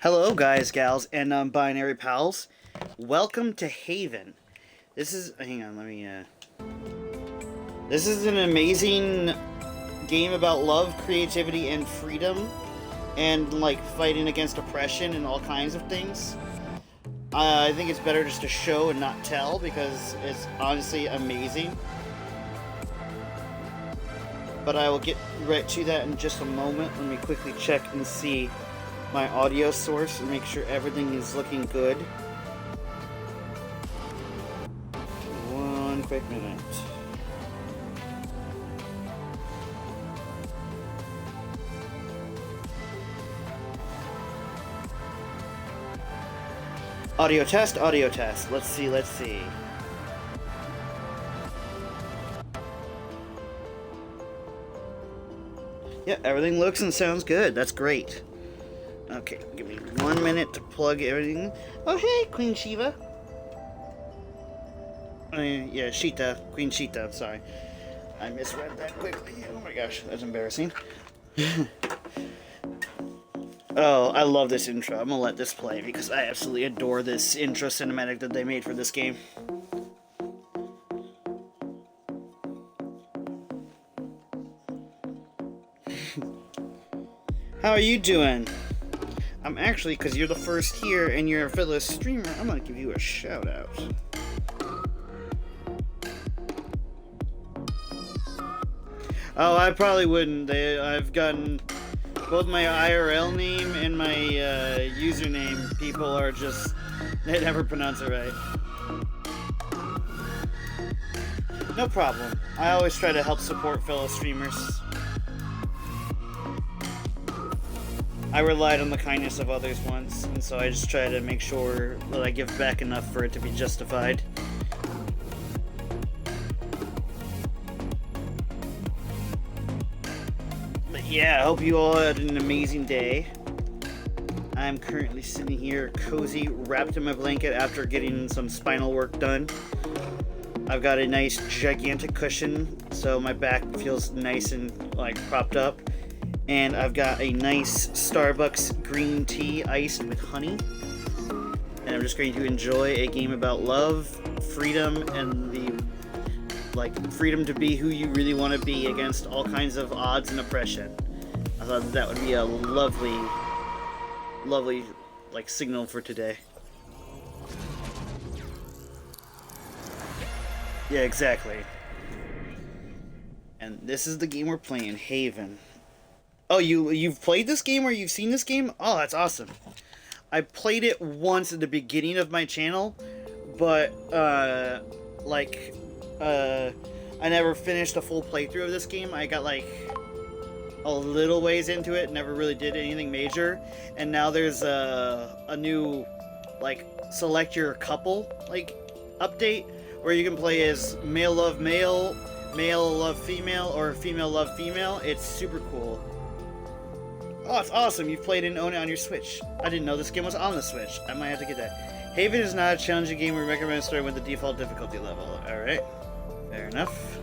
Hello, guys, gals, and non-binary pals. Welcome to Haven. This is. Hang on, let me. This is an amazing game about love, creativity, and freedom, and like fighting against oppression and all kinds of things. I think it's better just to show and not tell because it's honestly amazing. But I will get right to that in just a moment. Let me quickly check and see my audio source and make sure everything is looking good. One quick minute. Audio test, audio test. Let's see, let's see. Yeah, everything looks and sounds good. That's great. Okay, give me 1 minute to plug everything. Oh, hey, Queen Shiva. Yeah, Sheeta. Queen Sheeta, I'm sorry. I misread that quickly. Oh my gosh, that's embarrassing. Oh, I love this intro. I'm gonna let this play because I absolutely adore this intro cinematic that they made for this game. How are you doing? I'm actually, because you're the first here and you're a fellow streamer, I'm gonna give you a shout out. Oh, I probably wouldn't. I've gotten both my IRL name and my username. People are just, they never pronounce it right. No problem. I always try to help support fellow streamers. I relied on the kindness of others once, and so I just try to make sure that I give back enough for it to be justified. But yeah, I hope you all had an amazing day. I'm currently sitting here cozy, wrapped in my blanket after getting some spinal work done. I've got a nice gigantic cushion, so my back feels nice and like propped up. And I've got a nice Starbucks green tea iced with honey. And I'm just going to enjoy a game about love, freedom, and the freedom to be who you really want to be against all kinds of odds and oppression. I thought that would be a lovely, lovely signal for today. Yeah, exactly. And this is the game we're playing, Haven. Oh, you've played this game or you've seen this game? Oh, that's awesome. I played it once at the beginning of my channel, but I never finished a full playthrough of this game. I got like a little ways into it, never really did anything major, and now there's a new select your couple update where you can play as male love male, male love female, or female love female. It's super cool. Oh, it's awesome. You've played and own it on your Switch. I didn't know this game was on the Switch. I might have to get that. Haven is not a challenging game. We recommend starting with the default difficulty level. Alright. Fair enough.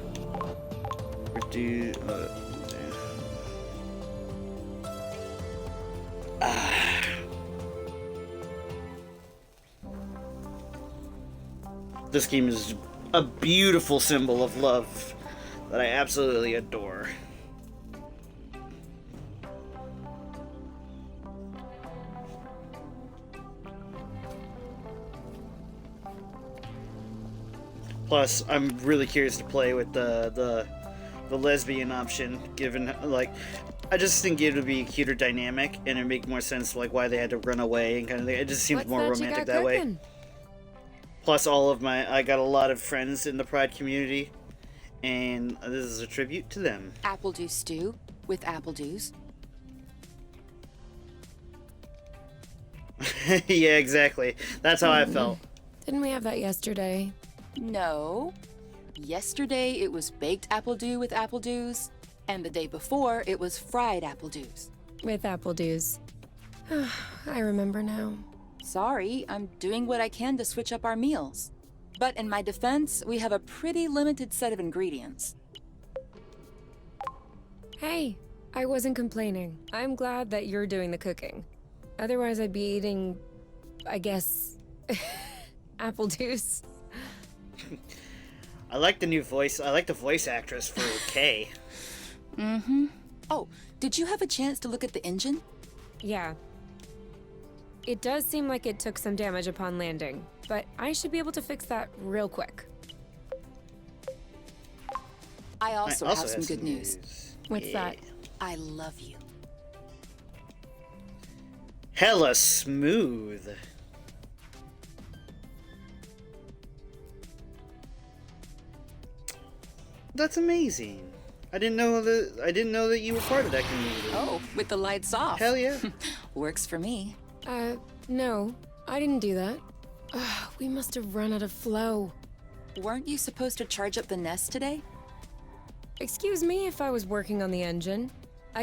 This game is a beautiful symbol of love that I absolutely adore. Plus, I'm really curious to play with the lesbian option, given I just think it would be a cuter dynamic and it'd make more sense why they had to run away and kind of thing. It just seems more romantic that way. Plus, I got a lot of friends in the Pride community, and this is a tribute to them. Apple juice stew with apple juice. Yeah, exactly. That's how I felt. Didn't we have that yesterday? No. Yesterday it was baked apple dew with apple juice, and the day before it was fried apple juice. With apple dews. I remember now. Sorry, I'm doing what I can to switch up our meals. But in my defense, we have a pretty limited set of ingredients. Hey, I wasn't complaining. I'm glad that you're doing the cooking. Otherwise, I'd be eating, I guess, apple juice. I like the new voice. I like the voice actress for Kay. Mm-hmm. Oh, did you have a chance to look at the engine? Yeah. It does seem like it took some damage upon landing, but I should be able to fix that real quick. I also have some good news. What's that? I love you. Hella smooth. That's amazing. I didn't know that you were part of that community. Oh, with the lights off. Hell yeah. Works for me. No. I didn't do that. Ugh, we must have run out of flow. Weren't you supposed to charge up the nest today? Excuse me if I was working on the engine.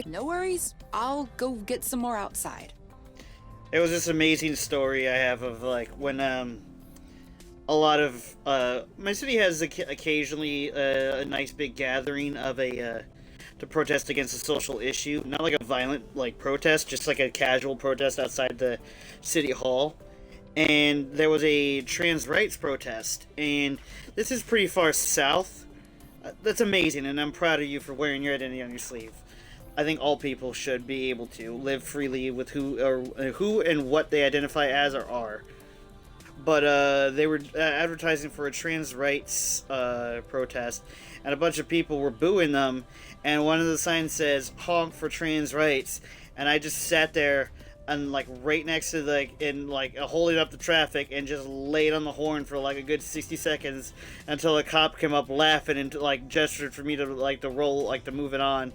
No worries. I'll go get some more outside. It was this amazing story I have of like when a lot of my city has occasionally a nice big gathering of a to protest against a social issue, not like a violent like protest, just like a casual protest outside the city hall. And there was a trans rights protest, and this is pretty far south. That's amazing, and I'm proud of you for wearing your identity on your sleeve. I think all people should be able to live freely with who and what they identify as or are. But they were advertising for a trans rights protest, and a bunch of people were booing them. And one of the signs says "Honk for trans rights," and I just sat there and like right next to holding up the traffic and just laid on the horn for like a good 60 seconds until a cop came up laughing and like gestured for me to to move it on.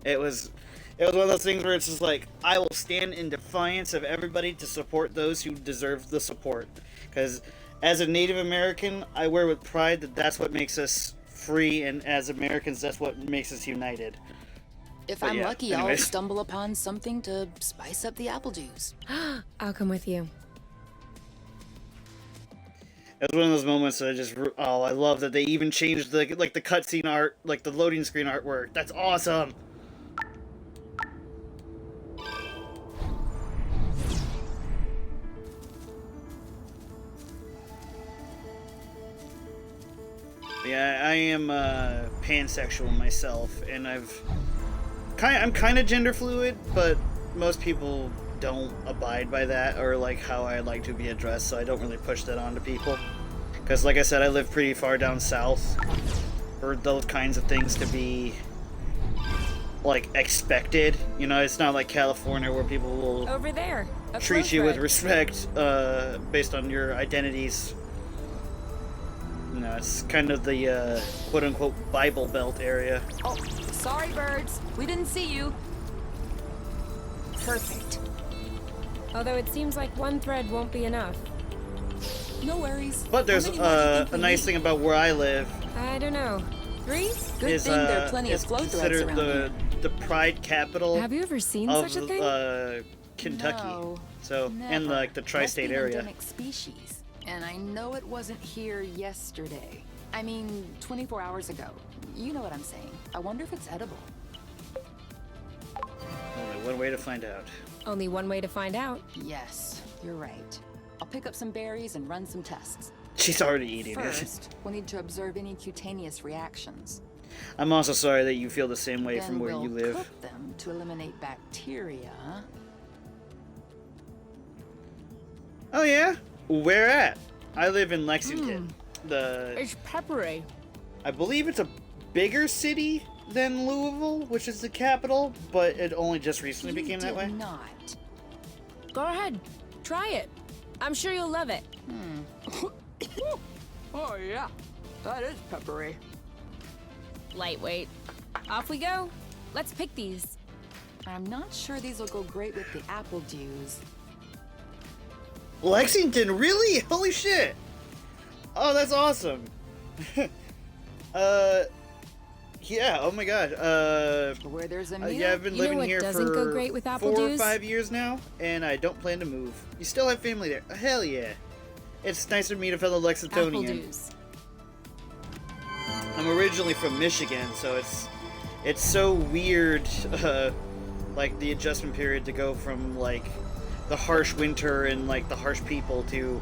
It was one of those things where it's just like, I will stand in defiance of everybody to support those who deserve the support. Because as a Native American, I wear with pride that that's what makes us free, and as Americans, that's what makes us united. If I'm lucky, I'll stumble upon something to spice up the apple juice. I'll come with you. It was one of those moments that I love that they even changed the cutscene art, like the loading screen artwork. That's awesome. Yeah, I am pansexual myself, and I'm kind of gender fluid, but most people don't abide by that or like how I like to be addressed, so I don't really push that onto people. Because like I said, I live pretty far down south for those kinds of things to be like expected. You know, it's not like California where people will over there treat you with respect based on your identities. No, it's kind of the quote-unquote Bible Belt area. Oh, sorry, birds. We didn't see you. Perfect. Although it seems like one thread won't be enough. No worries. But there's a nice thing about where I live. I don't know. 3? Good thing there are plenty of flow threads around here. The pride capital. Have you ever seen of, such a thing? Kentucky. No, so never. and like the tri-state Must be an area. endemic species. And I know it wasn't here yesterday. I mean, 24 hours ago. You know what I'm saying. I wonder if it's edible. Only one way to find out. Only one way to find out. Yes, you're right. I'll pick up some berries and run some tests. She's already eating it. First, we'll need to observe any cutaneous reactions. I'm also sorry that you feel the same way Then from where we'll you live. cook them to eliminate bacteria. Oh yeah? Where at? I live in Lexington. It's peppery. I believe it's a bigger city than Louisville, which is the capital, but it only just recently became that way. Not. Go ahead. Try it. I'm sure you'll love it. Oh yeah, that is peppery. Lightweight. Off we go. Let's pick these. I'm not sure these will go great with the apple dews. Lexington, really? Holy shit! Oh, that's awesome. Yeah. Oh my god. Where there's a meal, Yeah, I've been You know living what here doesn't for go great with apple 4 or juice? 5 years now, and I don't plan to move. You still have family there? Hell yeah! It's nice to meet a fellow Apple Lexingtonian. dews. I'm originally from Michigan, so it's so weird, like the adjustment period to go from like the harsh winter and like the harsh people to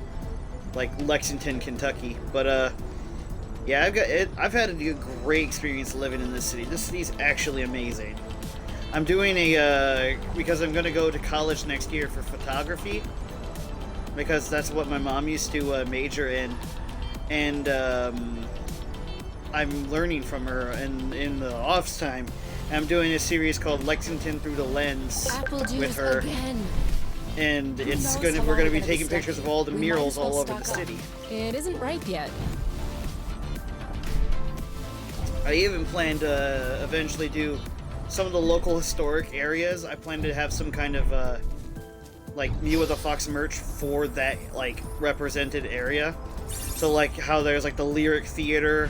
like Lexington, Kentucky. But yeah, I've had a great experience living in this city. This city's actually amazing. I'm doing because I'm gonna go to college next year for photography, because that's what my mom used to major in, and I'm learning from her in the off time. I'm doing a series called Lexington Through the Lens with her, again. and we're gonna be taking pictures of all the murals all over the city. It isn't ripe yet. I even plan to eventually do some of the local historic areas. I plan to have some kind of like Mewa the Fox merch for that like represented area. So like how there's like the Lyric Theater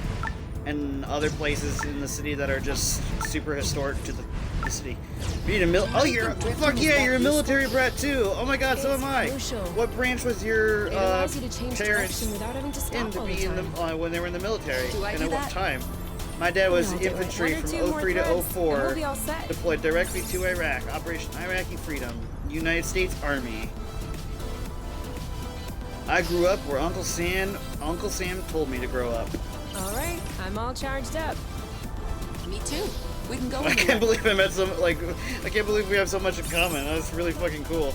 and other places in the city that are just super historic to the city. You're a military brat too. Oh my god, so am I. What branch was your parents in to be in the when they were in the military, and at what time? My dad was infantry from 03 to 04, deployed directly to Iraq, Operation Iraqi Freedom, United States Army. I grew up where Uncle Sam told me to grow up. All right, I'm all charged up. Me too. We can go. I can't believe I met some, like, I can't believe we have so much in common. That's really fucking cool.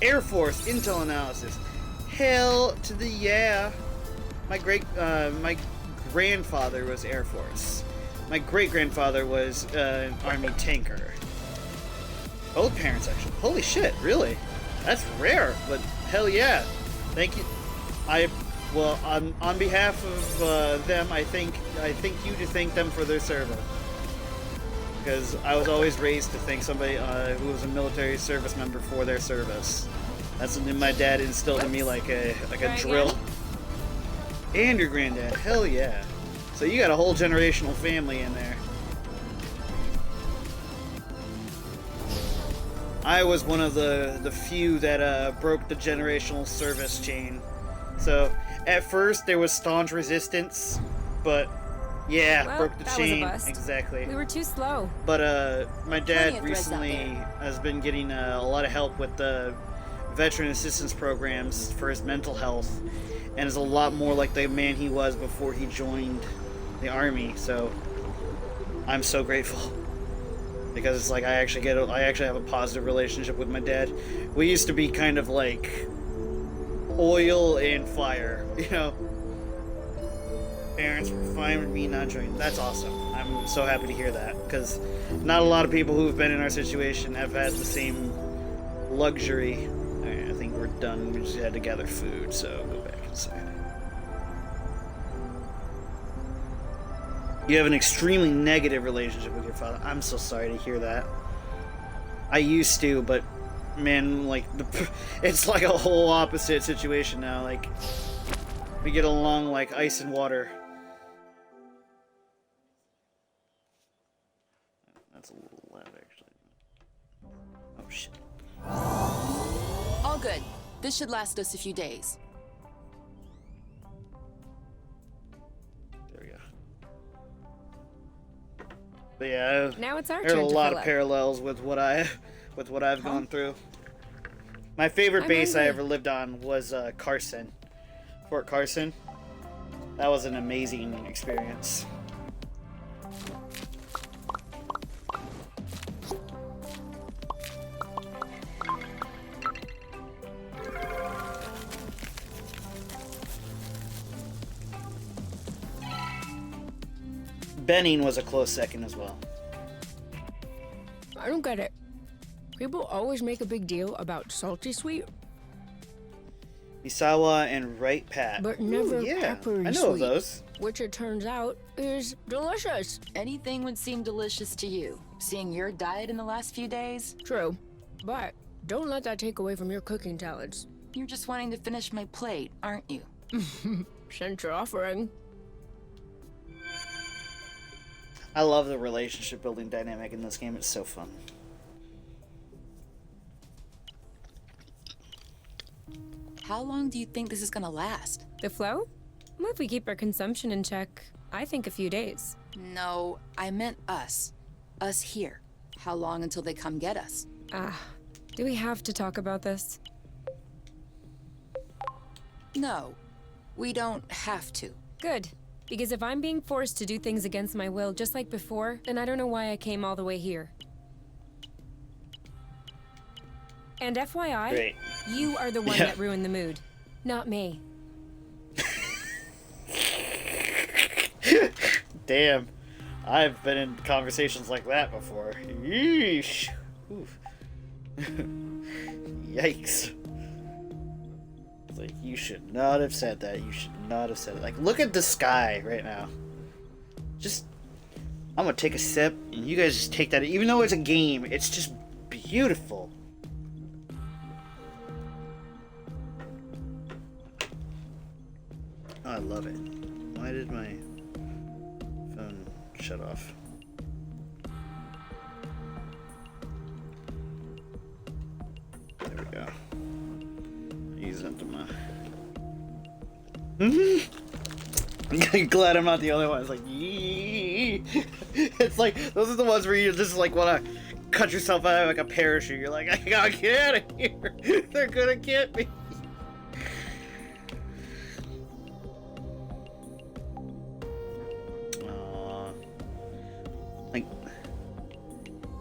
Air Force Intel Analysis. Hell to the yeah. My grandfather was Air Force. My great-grandfather was Army tanker. Both parents, actually. Holy shit, really? That's rare, but hell yeah. Thank you. On behalf of them, I think you to thank them for their service. Because I was always raised to thank somebody who was a military service member for their service. That's something my dad instilled in me like a drill. And your granddad, hell yeah. So you got a whole generational family in there. I was one of the few that broke the generational service chain. So at first there was staunch resistance, but yeah, Well, broke the that chain. was a bust. Exactly. We were too slow. But my Plenty dad of threads out recently there. has been getting a lot of help with the veteran assistance programs for his mental health, and is a lot more like the man he was before he joined the army. So I'm so grateful, because it's like I actually have a positive relationship with my dad. We used to be kind of like oil and fire, you know. Parents were fine with me not joining. That's awesome. I'm so happy to hear that, because not a lot of people who've been in our situation have had the same luxury. Alright, I think we're done. We just had to gather food, so go back inside. You have an extremely negative relationship with your father. I'm so sorry to hear that. I used to, but man, like it's like a whole opposite situation now. Like we get along like ice and water. That's a little loud, actually. Oh shit. All good. This should last us a few days. There we go. But yeah, Now it's our there are turn a to lot fill of up. parallels with what I've gone through. My favorite I'm base I hungry. ever lived on was Carson, Fort Carson. That was an amazing experience. Benning was a close second as well. I don't get it. People always make a big deal about salty sweet, Misawa and Right Pat. but never Ooh, yeah, peppery I know of sweet, those. which it turns out is delicious. Anything would seem delicious to you, seeing your diet in the last few days. True, but don't let that take away from your cooking talents. You're just wanting to finish my plate, aren't you? Since you're offering. I love the relationship building dynamic in this game. It's so fun. How long do you think this is gonna last? The flow? Well, if we keep our consumption in check, I think a few days. No, I meant us. Us here. How long until they come get us? Do we have to talk about this? No, we don't have to. Good. Because if I'm being forced to do things against my will just like before, then I don't know why I came all the way here. And FYI, Great. you are the one Yeah. that ruined the mood, not me. Damn. I've been in conversations like that before. Yeesh. Oof. Yikes. It's like, you should not have said that. You should not have said it. Like, look at the sky right now. Just, I'm gonna take a sip, and you guys just take that. Even though it's a game, it's just beautiful. I love it. Why did my phone shut off? There we go. Use that to my. I'm glad I'm not the only one. It's like, yee. It's like those are the ones where you just like want to cut yourself out of like a parachute. You're like, I gotta get out of here. They're gonna get me. Like,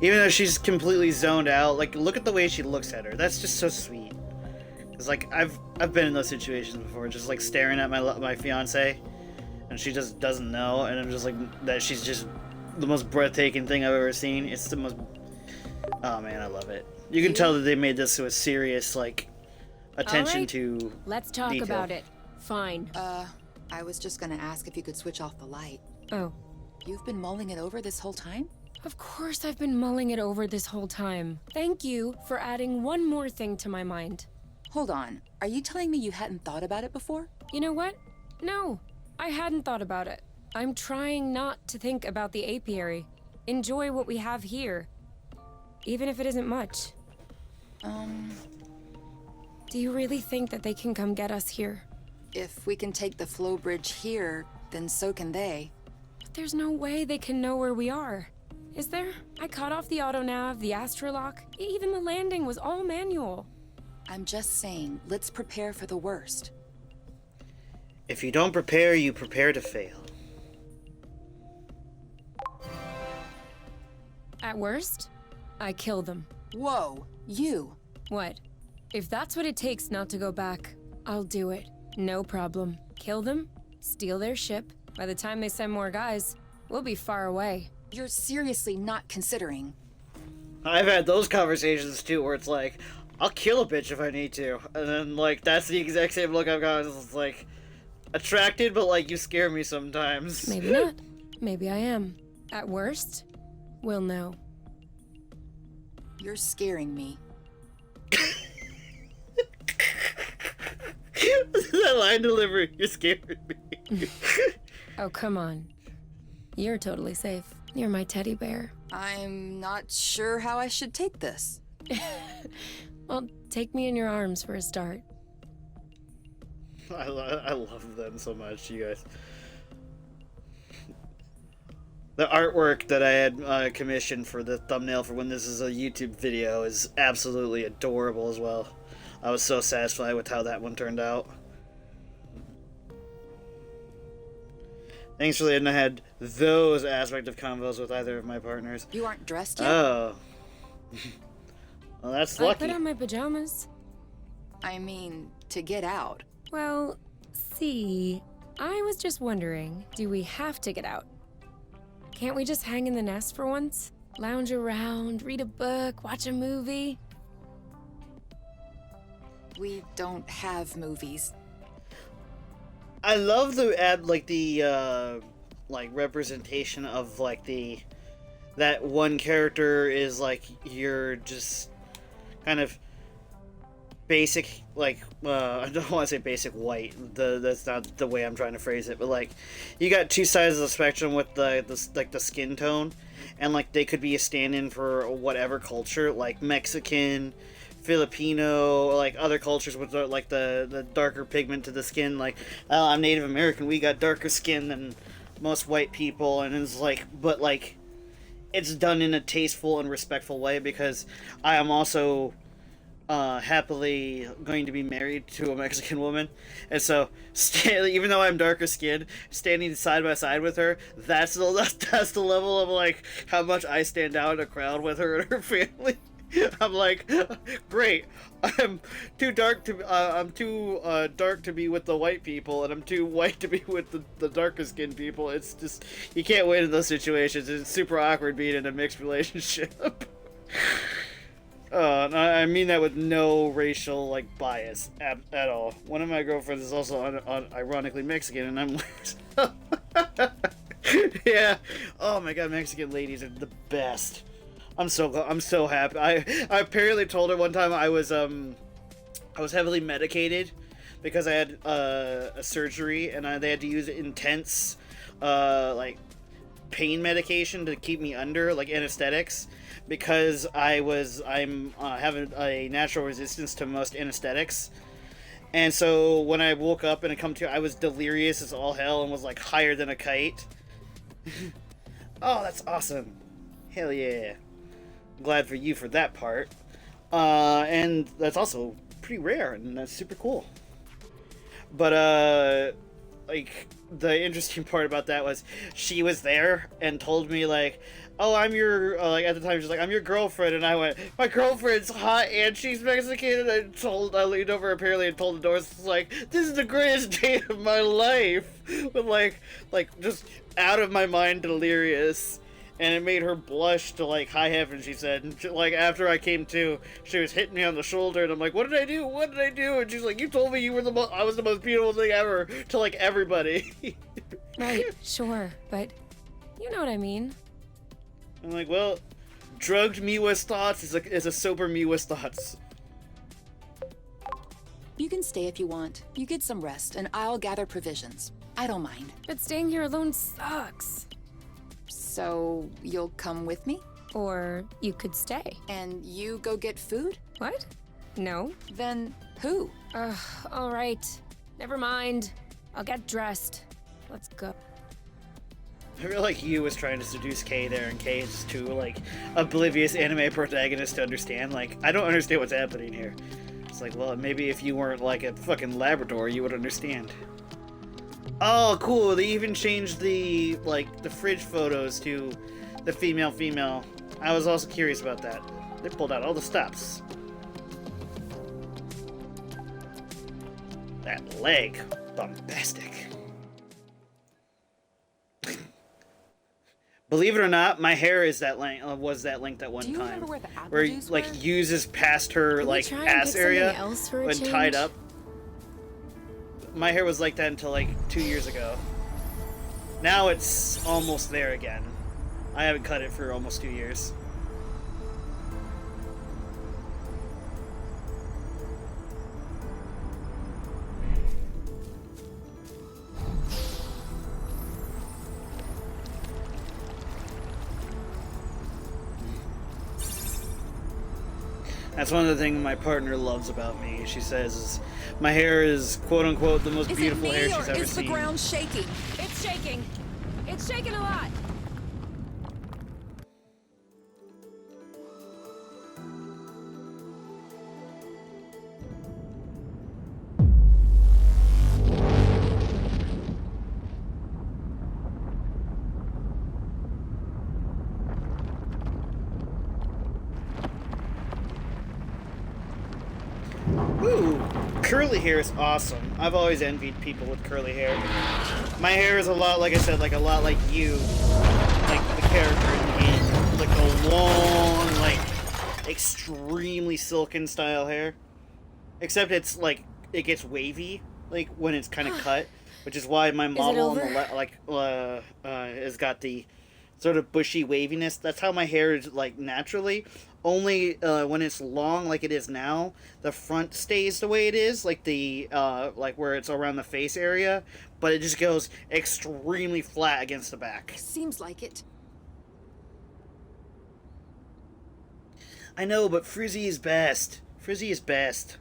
even though she's completely zoned out, like, look at the way she looks at her. That's just so sweet. It's like, I've been in those situations before, just like staring at my fiance, and she just doesn't know, and I'm just like, that she's just the most breathtaking thing I've ever seen. It's the most, oh man, I love it. You can tell that they made this with serious, like, attention All right. to Let's talk detail. about it. Fine. I was just gonna ask if you could switch off the light. Oh. You've been mulling it over this whole time? Of course I've been mulling it over this whole time. Thank you for adding one more thing to my mind. Hold on. Are you telling me you hadn't thought about it before? You know what? No, I hadn't thought about it. I'm trying not to think about the apiary. Enjoy what we have here. Even if it isn't much. Do you really think that they can come get us here? If we can take the flow bridge here, then so can they. But there's no way they can know where we are. Is there? I cut off the auto-nav, the astrolock, even the landing was all manual. I'm just saying, let's prepare for the worst. If you don't prepare, you prepare to fail. At worst, I kill them. Whoa, you! What? If that's what it takes not to go back, I'll do it. No problem. Kill them, steal their ship. By the time they send more guys, we'll be far away. You're seriously not considering. I've had those conversations too, where it's like, I'll kill a bitch if I need to, and then like that's the exact same look I've got. It's like attracted, but like you scare me sometimes. Maybe not. Maybe I am. At worst, we'll know. You're scaring me. That line delivery, you're scaring me. Oh, come on. You're totally safe. You're my teddy bear. I'm not sure how I should take this. Well, take me in your arms for a start. I love them so much, you guys. The artwork that I had commissioned for the thumbnail for when this is a YouTube video is absolutely adorable as well. I was so satisfied with how that one turned out. Thanks for letting I had those aspect of convos with either of my partners. You aren't dressed yet? Oh. Well, that's I lucky. put on my pajamas. I mean, to get out. Well, see, I was just wondering, do we have to get out? Can't we just hang in the nest for once? Lounge around, read a book, watch a movie? We don't have movies. I love the like representation of like that one character is like you're just kind of basic like I don't want to say basic white. That's not the way I'm trying to phrase it, but like you got two sides of the spectrum with the skin tone, and like they could be a stand-in for whatever culture, like Mexican, Filipino, like other cultures with like the darker pigment to the skin. Like I'm Native American, we got darker skin than most white people, and it's like, but like, it's done in a tasteful and respectful way because I am also happily going to be married to a Mexican woman, and so even though I'm darker skinned, standing side by side with her, that's the level of like how much I stand out in a crowd with her and her family. I'm like, great. I'm too dark to dark to be with the white people, and I'm too white to be with the darker skinned people. It's just, you can't win in those situations. It's super awkward being in a mixed relationship. I mean that with no racial like bias at all. One of my girlfriends is also ironically Mexican, and I'm yeah. Oh my god, Mexican ladies are the best. I'm so happy. I apparently told her one time I was heavily medicated because I had a surgery, and they had to use intense like pain medication to keep me under, like anesthetics, because I'm having a natural resistance to most anesthetics. And so when I woke up and I come to, I was delirious as all hell and was like higher than a kite. Oh, that's awesome. Hell yeah. Glad for you for that part. And that's also pretty rare, and that's super cool. But like, the interesting part about that was she was there and told me like, oh, I'm your like, at the time she's like, I'm your girlfriend, and I went, my girlfriend's hot and she's Mexican, and I leaned over apparently and told the doors like, this is the greatest day of my life, but like just out of my mind delirious. And it made her blush to like high heaven, she said. And she, like, after I came to, she was hitting me on the shoulder, and I'm like, what did I do? What did I do? And she's like, you told me you were I was the most beautiful thing ever, to like everybody. Right, sure, but you know what I mean. I'm like, well, drugged Mewa's thoughts is a sober Mewa's thoughts. You can stay if you want. You get some rest, and I'll gather provisions. I don't mind. But staying here alone sucks. So, you'll come with me? Or you could stay. And you go get food? What? No. Then who? All right. Never mind. I'll get dressed. Let's go. I feel like you was trying to seduce Kay there, and Kay is too, like, oblivious anime protagonist to understand. Like, I don't understand what's happening here. It's like, well, maybe if you weren't, like, a fucking Labrador, you would understand. Oh, cool. They even changed the fridge photos to the female. I was also curious about that. They pulled out all the stops. That leg. Bombastic. Believe it or not, my hair is that length. Was that length at one Do you time. remember where the apple Where juice like were? uses past her Can we like try and ass pick area something else for a when change? tied up. My hair was like that until like 2 years ago. Now it's almost there again. I haven't cut it for almost 2 years. That's one of the things my partner loves about me. She says is my hair is quote unquote the most beautiful hair she's ever is the seen. ground shaking? It's shaking. It's shaking a lot. Ooh, curly hair is awesome. I've always envied people with curly hair. My hair is a lot, like I said, like a lot like you, like the character in the game, like a long, like extremely silken style hair. Except it's like it gets wavy, like when it's kind of cut, which is why my model on the has got the sort of bushy waviness. That's how my hair is like naturally. Only when it's long like it is now, the front stays the way it is, like the like where it's around the face area, but it just goes extremely flat against the back. Seems like it. I know, but frizzy is best. Frizzy is best.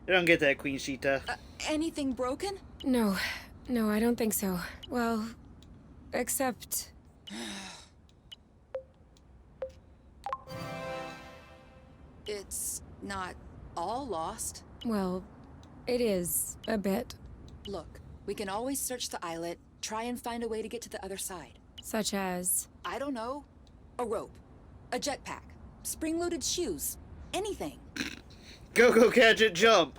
I don't get that, Queen Sheeta. Anything broken? No, I don't think so. Well, Except... It's not all lost. well, it is a bit. Look, we can always search the islet, try and find a way to get to the other side. Such as... I don't know. A rope, a jetpack, spring-loaded shoes, anything. Go, catch it, jump!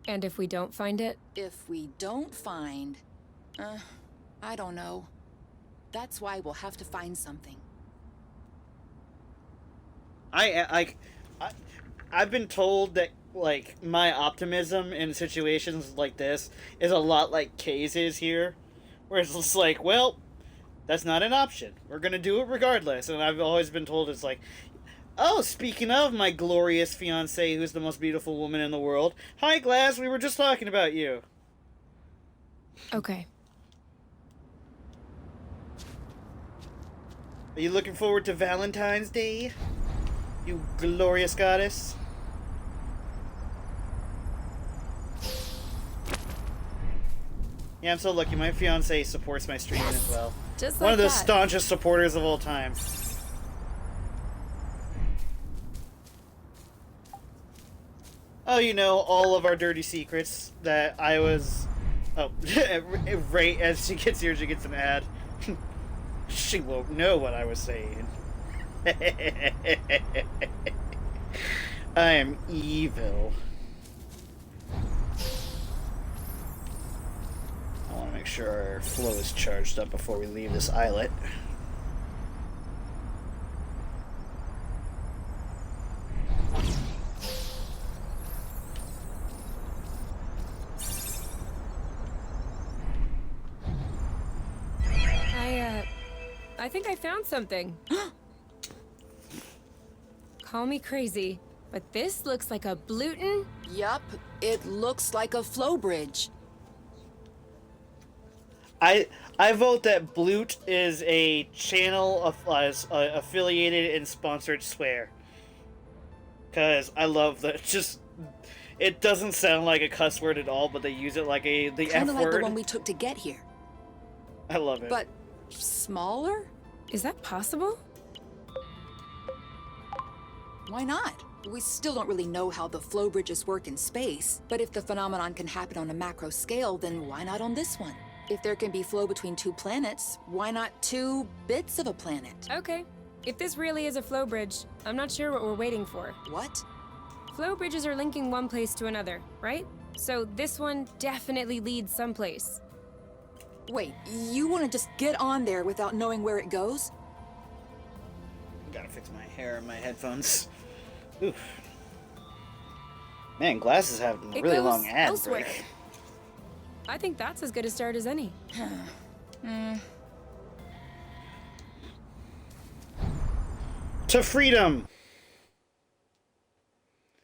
And if we don't find it? If we don't find... I don't know. That's why we'll have to find something. I've been told that, like, my optimism in situations like this is a lot like Kay's is here. Where it's just like, well, that's not an option. We're gonna do it regardless. And I've always been told it's like, oh, speaking of my glorious fiancée who's the most beautiful woman in the world. Hi, Glass, we were just talking about you. Okay. Are you looking forward to Valentine's Day? You glorious goddess? Yeah, I'm so lucky. My fiance supports my streaming as well. Just One like of the that. staunchest supporters of all time. Oh, you know, all of our dirty secrets that I was... Oh, right as she gets here, she gets an ad. She won't know what I was saying. I am evil. I want to make sure our flow is charged up before we leave this islet. I think I found something. Call me crazy, but this looks like a Bluton. Yup, it looks like a flow bridge. I vote that Bloot is a channel of affiliated and sponsored swear. Cause I love that. Just it doesn't sound like a cuss word at all, but they use it like the F Kinda like word. the one we took to get here. I love it. But smaller? Is that possible? Why not? We still don't really know how the flow bridges work in space, but if the phenomenon can happen on a macro scale, then why not on this one? If there can be flow between two planets, why not two bits of a planet? Okay. If this really is a flow bridge, I'm not sure what we're waiting for. What? Flow bridges are linking one place to another, right? So this one definitely leads someplace. Wait, you want to just get on there without knowing where it goes? Gotta fix my hair and my headphones. Oof. Man, Glasses have a It really goes long ad elsewhere. break. I think that's as good a start as any. To freedom!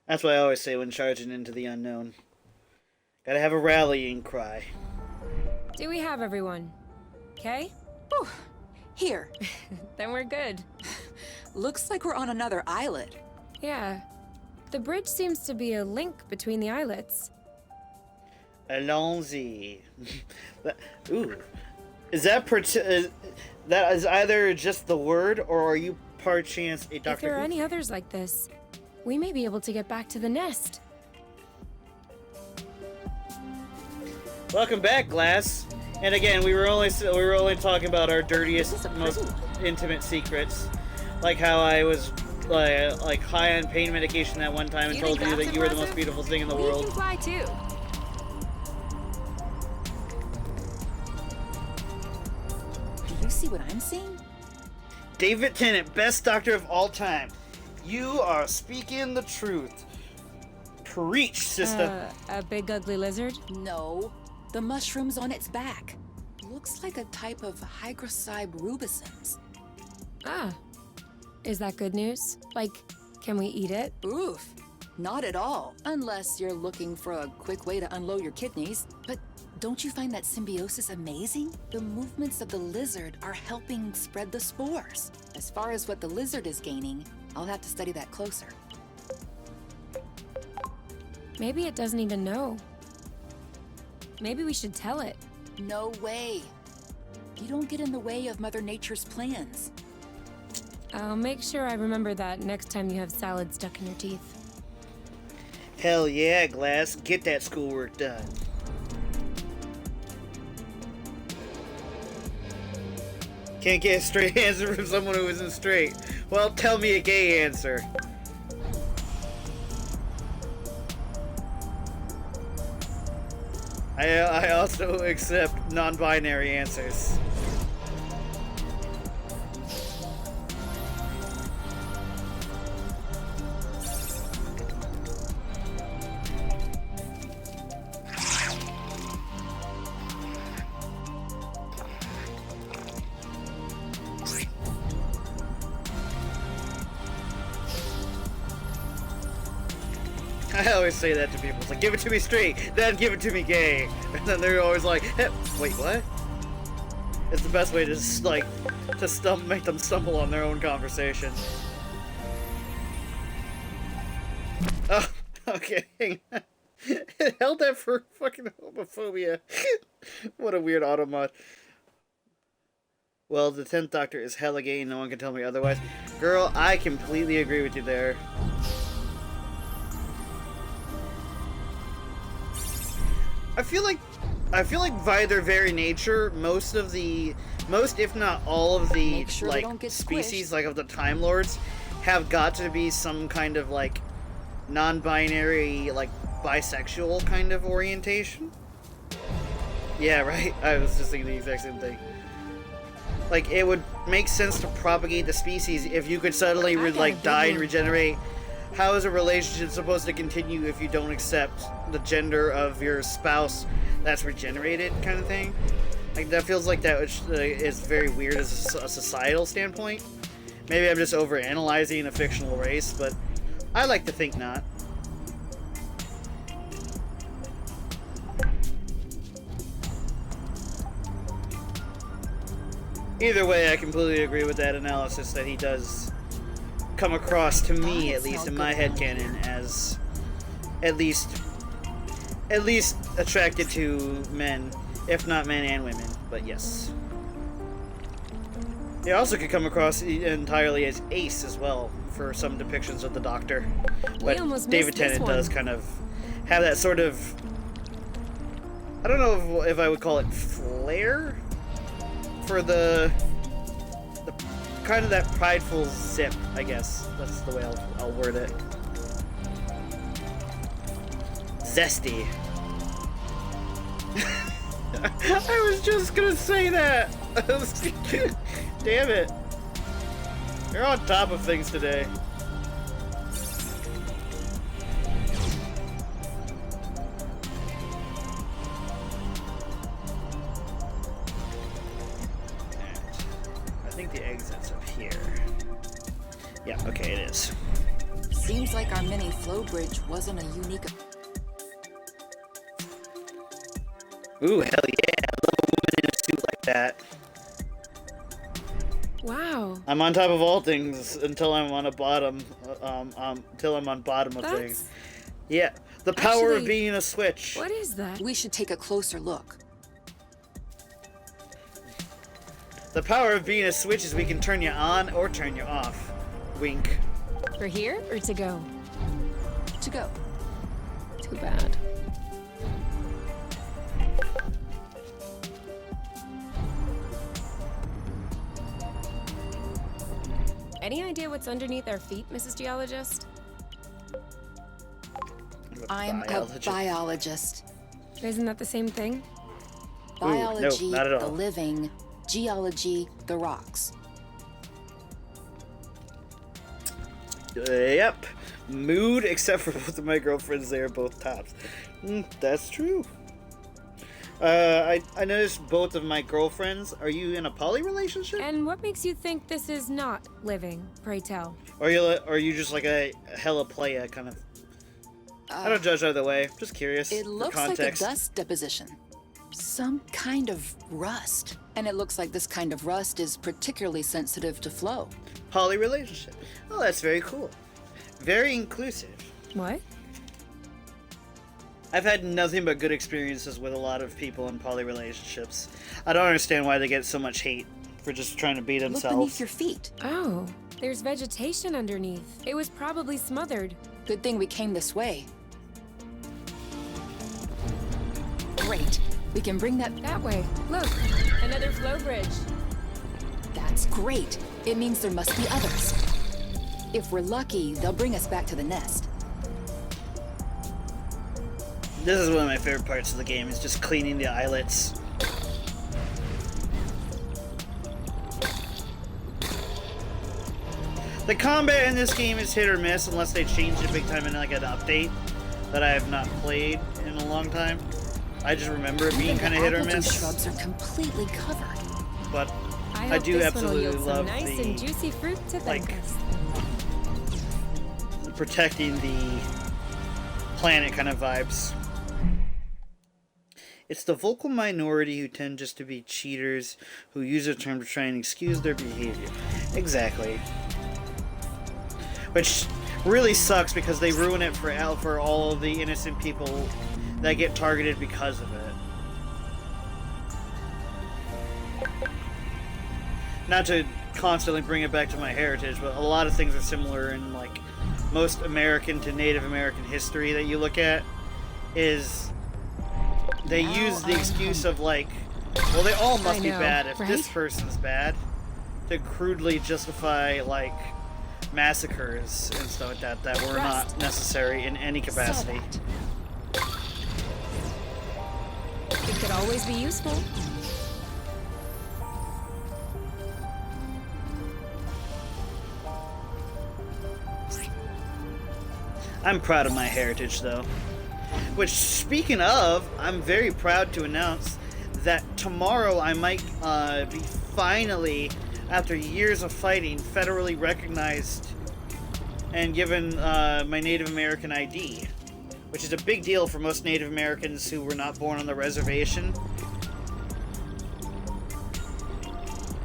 That's what I always say when charging into the unknown. Gotta have a rallying cry. Do we have everyone? Okay? Whew. Here. Then we're good. Looks like we're on another islet. Yeah. The bridge seems to be a link between the islets. Allons-y. Ooh. Is that that is either just the word, or are you par chance a Doctor If there are Who any others like this, we may be able to get back to the nest. Welcome back, Glass. And again, we were only talking about our dirtiest, This is a most pretty intimate secrets, like how I was like high on pain medication that one time and You told think you that's that you were the most impressive? beautiful thing in the We world. can fly too. Do you see what I'm seeing? David Tennant, best doctor of all time. You are speaking the truth. Preach, sister. A big ugly lizard? No. The mushrooms on its back. Looks like a type of Hygrocybe rubescens. Ah. Is that good news? Like, can we eat it? Oof. Not at all. Unless you're looking for a quick way to unload your kidneys. But don't you find that symbiosis amazing? The movements of the lizard are helping spread the spores. As far as what the lizard is gaining, I'll have to study that closer. Maybe it doesn't even know. Maybe we should tell it. No way. You don't get in the way of Mother Nature's plans. I'll make sure I remember that next time you have salad stuck in your teeth. Hell yeah, Glass. Get that schoolwork done. Can't get a straight answer from someone who isn't straight. Well, tell me a gay answer. I also accept non-binary answers. I always say that to people. It's like, give it to me straight, then give it to me gay. And then they're always like, hey, wait, what? It's the best way to just, like, to make them stumble on their own conversation. Oh, okay. It held that for fucking homophobia. What a weird automod. Well, the 10th Doctor is hella gay and no one can tell me otherwise. Girl, I completely agree with you there. I feel like by their very nature, most if not all of the like species like of the Time Lords have got to be some kind of like non-binary, like bisexual kind of orientation. Yeah, right. I was just thinking the exact same thing. Like, it would make sense to propagate the species if you could suddenly die and regenerate. How is a relationship supposed to continue if you don't accept the gender of your spouse that's regenerated, kind of thing? Like, that feels like that is very weird as a societal standpoint. Maybe I'm just overanalyzing a fictional race, but I like to think not. Either way, I completely agree with that analysis that he does come across to me, at least in my headcanon, as at least attracted to men, if not men and women, but yes. He also could come across entirely as ace as well for some depictions of the Doctor, but David Tennant does kind of have that sort of, I don't know if I would call it flair for the kind of that prideful zip, I guess. That's the way I'll word it. Zesty. I was just gonna say that. Damn it. You're on top of things today. I think the exit's up here. Yeah, okay, it is. Seems like our mini flow bridge wasn't a unique... Ooh, hell yeah. I love a woman in a suit like that. Wow. I'm on top of all things until I'm on a bottom, until I'm on bottom of things. Yeah, the power of being a switch. What is that? We should take a closer look. The power of being a switch is we can turn you on or turn you off. Wink. For here or to go? To go. Too bad. Any idea what's underneath our feet, Mrs. Geologist? I'm a biologist. Isn't that the same thing? Biology, no, not at all. the living. Geology, the rocks. Yep. Mood, except for both of my girlfriends, they are both tops. That's true. I noticed both of my girlfriends. Are you in a poly relationship? And what makes you think this is not living, pray tell? Or are you just like a hella playa kind of? I don't judge either way. Just curious. It looks like a dust deposition. Some kind of rust. And it looks like this kind of rust is particularly sensitive to flow. Poly relationship. Oh, that's very cool. Very inclusive. What? I've had nothing but good experiences with a lot of people in poly relationships. I don't understand why they get so much hate for just trying to be Look themselves. beneath your feet. Oh, there's vegetation underneath. It was probably smothered. Good thing we came this way. Great. We can bring that... That way. Look, another flow bridge. That's great. It means there must be others. If we're lucky, they'll bring us back to the nest. This is one of my favorite parts of the game, is just cleaning the islets. The combat in this game is hit or miss unless they change it big time in like an update that I have not played in a long time. I just remember it being kind of hit or miss. The shrubs are completely covered. But I do hope this absolutely one will yield love some nice the and juicy fruit to thank like, us. protecting the planet kind of vibes. It's the vocal minority who tend just to be cheaters, who use the term to try and excuse their behavior. Exactly. Which really sucks because they ruin it for all of the innocent people that get targeted because of it. Not to constantly bring it back to my heritage, but a lot of things are similar in like most American to Native American history that you look at is they use the excuse of like, well, they all must be bad if this person's bad, to crudely justify like massacres and stuff like that that were not necessary in any capacity. It could always be useful. I'm proud of my heritage, though. Which, speaking of, I'm very proud to announce that tomorrow I might be finally, after years of fighting, federally recognized and given my Native American ID, which is a big deal for most Native Americans who were not born on the reservation.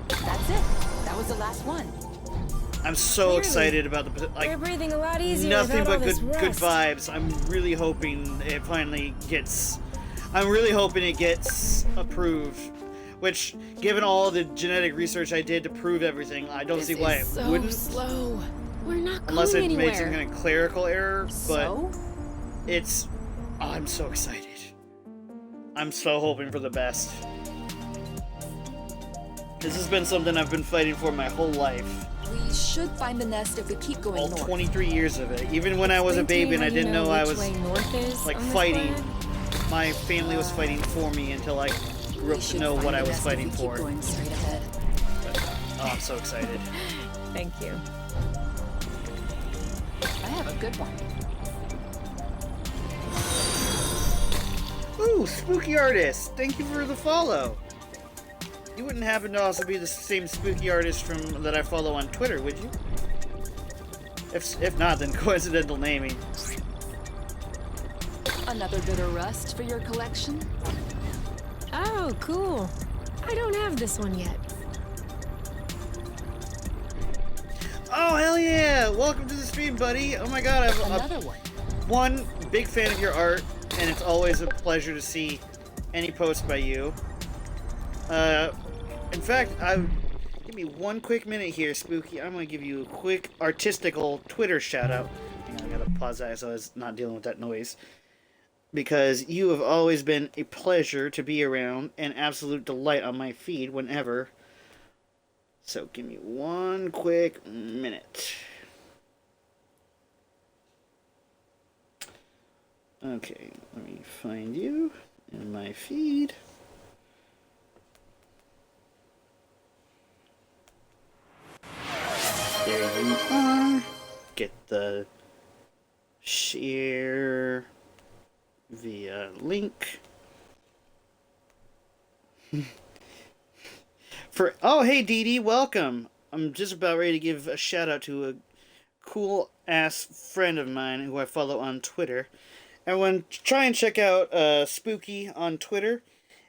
That's it. That was the last one. I'm so excited about the We're breathing a lot easier. Nothing but good vibes. I'm really hoping it finally gets. I'm really hoping it gets approved. Which, given all the genetic research I did to prove everything, I don't see why it wouldn't. Slow. We're not going unless it anywhere. makes some kind of clerical error. But So? it's. I'm so excited. I'm so hoping for the best. This has been something I've been fighting for my whole life. We should find the nest if we keep going All north. 23 years of it. Even when I was a baby and I didn't know I was like fighting. My family was fighting for me until I grew up to know what I was fighting for. Keep going straight ahead. Oh, I'm so excited. Thank you. I have a good one. Ooh, spooky artist! Thank you for the follow. You wouldn't happen to also be the same spooky artist from that I follow on Twitter, would you? If not, then coincidental naming. Another bit of rust for your collection? Oh, cool. I don't have this one yet. Oh, hell yeah! Welcome to the stream, buddy! Oh my god, I've Another one. one big fan of your art, and it's always a pleasure to see any post by you. In fact, give me one quick minute here, Spooky. I'm gonna give you a quick artistical Twitter shout out. Hang on, I gotta pause that so I was not dealing with that noise. Because you have always been a pleasure to be around, and absolute delight on my feed whenever. So give me one quick minute. Okay, let me find you in my feed. There you are. Get the share via link. Oh, hey Dee Dee, welcome. I'm just about ready to give a shout out to a cool ass friend of mine who I follow on Twitter. Everyone, try and check out Spooky on Twitter.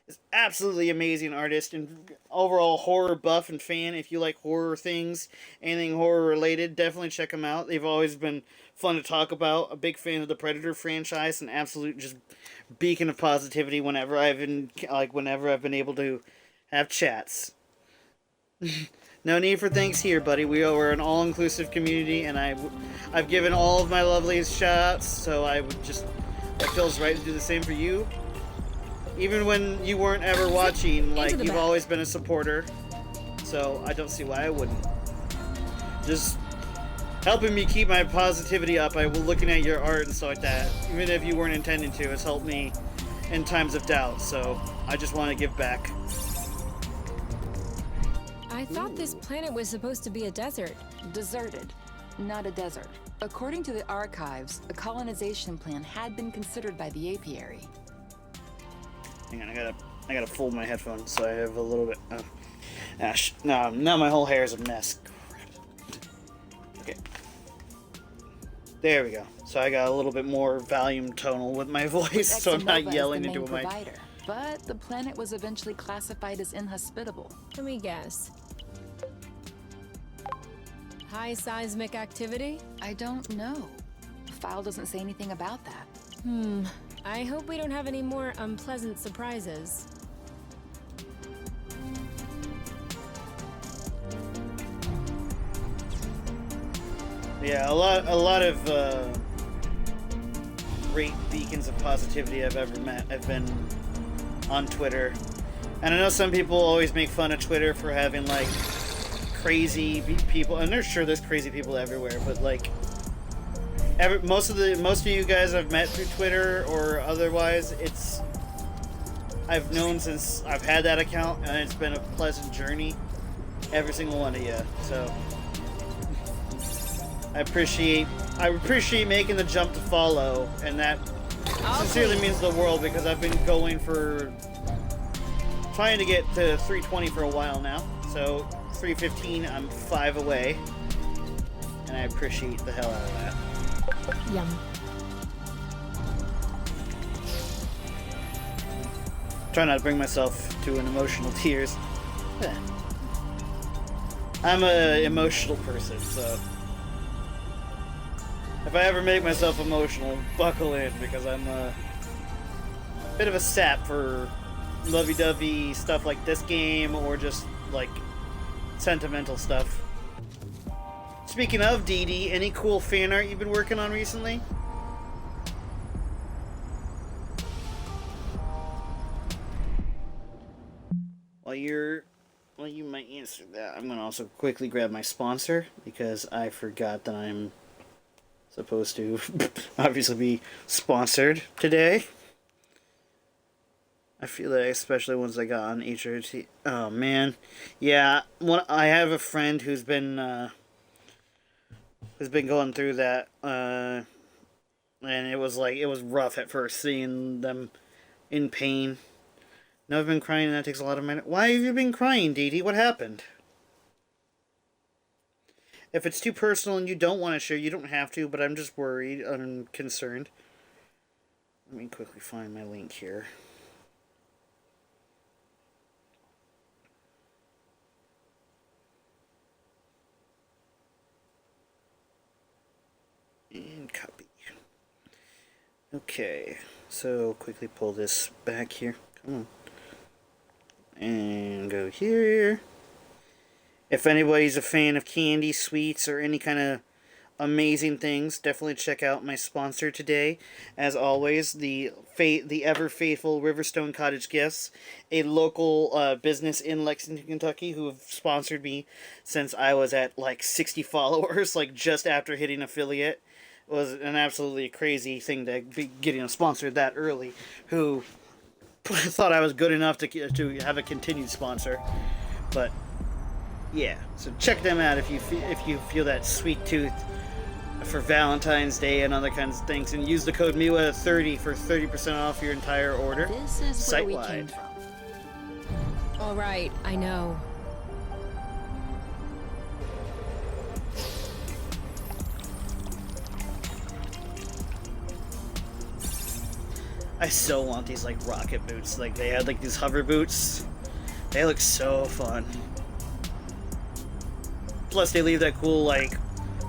is absolutely amazing artist and overall horror buff and fan. If you like horror things, anything horror related, definitely check them out. They've always been fun to talk about. A big fan of the Predator franchise, and absolute just beacon of positivity whenever I've been able to have chats. No need for thanks here, buddy. We're an all-inclusive community, and I've given all of my loveliest shout-outs, so it feels right to do the same for you. Even when you weren't ever watching, like, you've always been a supporter, so I don't see why I wouldn't. Just helping me keep my positivity up by looking at your art and stuff like that, even if you weren't intending to, has helped me in times of doubt, so I just want to give back. I thought this planet was supposed to be a desert. Deserted, not a desert. According to the archives, a colonization plan had been considered by the apiary. Hang on, I gotta fold my headphones so I have a little bit. Ash. No, now my whole hair is a mess. Okay. There we go. So I got a little bit more volume tonal with my voice, so I'm not yelling into a mic. But the planet was eventually classified as inhospitable. Let me guess. High seismic activity? I don't know. The file doesn't say anything about that. I hope we don't have any more unpleasant surprises. Yeah, a lot of great beacons of positivity I've ever met have been on Twitter. And I know some people always make fun of Twitter for having, like, crazy people, and there's crazy people everywhere, but, like, most of you guys I've met through Twitter or otherwise, I've known since I've had that account, and it's been a pleasant journey, every single one of you, so I appreciate making the jump to follow, and that sincerely means the world, because I've been trying to get to 320 for a while now, so 315, I'm 5 away, and I appreciate the hell out of that. Yum. Try not to bring myself to an emotional tears. I'm an emotional person, so if I ever make myself emotional, buckle in, because I'm a bit of a sap for lovey-dovey stuff like this game, or just, like, sentimental stuff. Speaking of Dee Dee, any cool fan art you've been working on recently? While you might answer that, I'm going to also quickly grab my sponsor, because I forgot that I'm supposed to obviously be sponsored today. I feel like, especially once I got on HRT. Oh man, yeah. I have a friend who's been going through that, and it was rough at first seeing them in pain. Now I've been crying, and that takes a lot of my. Why have you been crying, Dee Dee? What happened? If it's too personal and you don't want to share, you don't have to. But I'm just worried. I'm concerned. Let me quickly find my link here. And copy. Okay, so quickly pull this back here. Come on. And go here. If anybody's a fan of candy, sweets, or any kind of amazing things, definitely check out my sponsor today. As always, the ever faithful Riverstone Cottage Gifts, a local business in Lexington, Kentucky, who have sponsored me since I was at like 60 followers, like just after hitting affiliate. It was an absolutely crazy thing to be getting a sponsor that early, who thought I was good enough to have a continued sponsor. But yeah, so check them out if you feel that sweet tooth for Valentine's Day and other kinds of things, and use the code Mewa30 for 30% off your entire order. This is where we came from. All right, I know. I so want these like rocket boots. Like they had like these hover boots. They look so fun. Plus they leave that cool like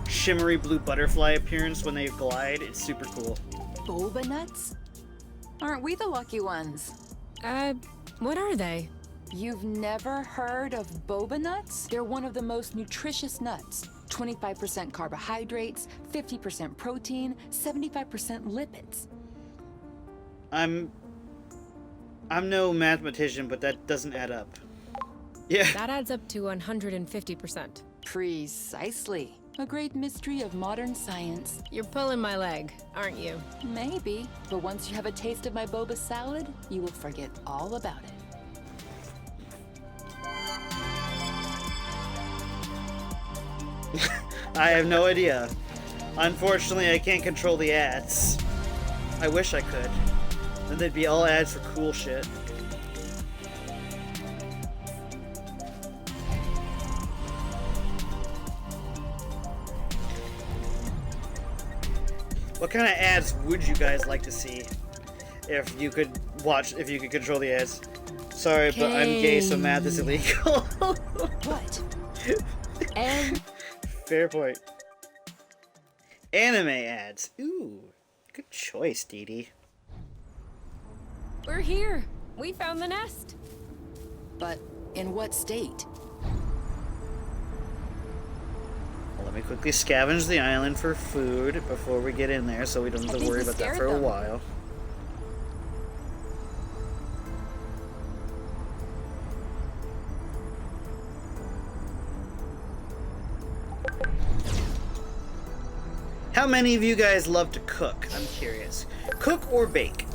shimmery blue butterfly appearance when they glide. It's super cool. Boba nuts? Aren't we the lucky ones? What are they? You've never heard of boba nuts? They're one of the most nutritious nuts. 25% carbohydrates, 50% protein, 75% lipids. I'm no mathematician, but that doesn't add up. Yeah. That adds up to 150%. Precisely. A great mystery of modern science. You're pulling my leg, aren't you? Maybe, but once you have a taste of my boba salad, you will forget all about it. I have no idea. Unfortunately, I can't control the ads. I wish I could. Then they'd be all ads for cool shit. What kind of ads would you guys like to see if you could control the ads? Sorry, but I'm gay, so math is illegal. What? And Fair point. Anime ads. Ooh, good choice, Dee Dee. We're here. We found the nest. but in what state? Well, let me quickly scavenge the island for food before we get in there, so we don't have to worry about that for a while. How many of you guys love to cook? I'm curious. Cook or bake?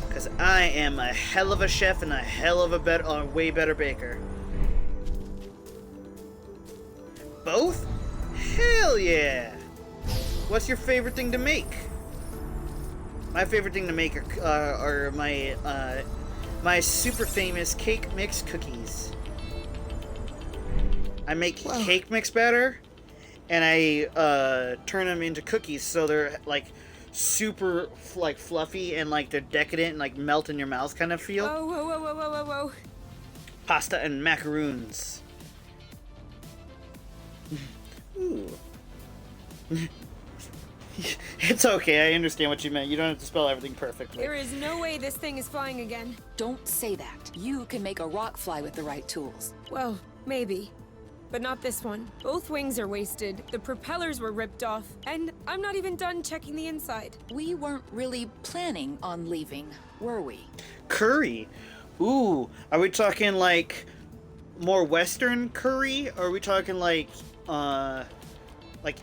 Because I am a hell of a chef and a hell of a way better baker. Both? Hell yeah! What's your favorite thing to make? My favorite thing to make are my super famous cake mix cookies. I make cake mix batter, and I turn them into cookies, so they're like super like fluffy and like they're decadent and like melt in your mouth kind of feel. Whoa, whoa, whoa, whoa, whoa, whoa, whoa. Pasta and macaroons. Ooh. It's okay, I understand what you meant. You don't have to spell everything perfectly. There is no way this thing is flying again. Don't say that. You can make a rock fly with the right tools. Well, maybe. But not this one. Both wings are wasted, the propellers were ripped off, and I'm not even done checking the inside. We weren't really planning on leaving, were we? Curry. Ooh, are we talking like more Western curry? Or are we talking like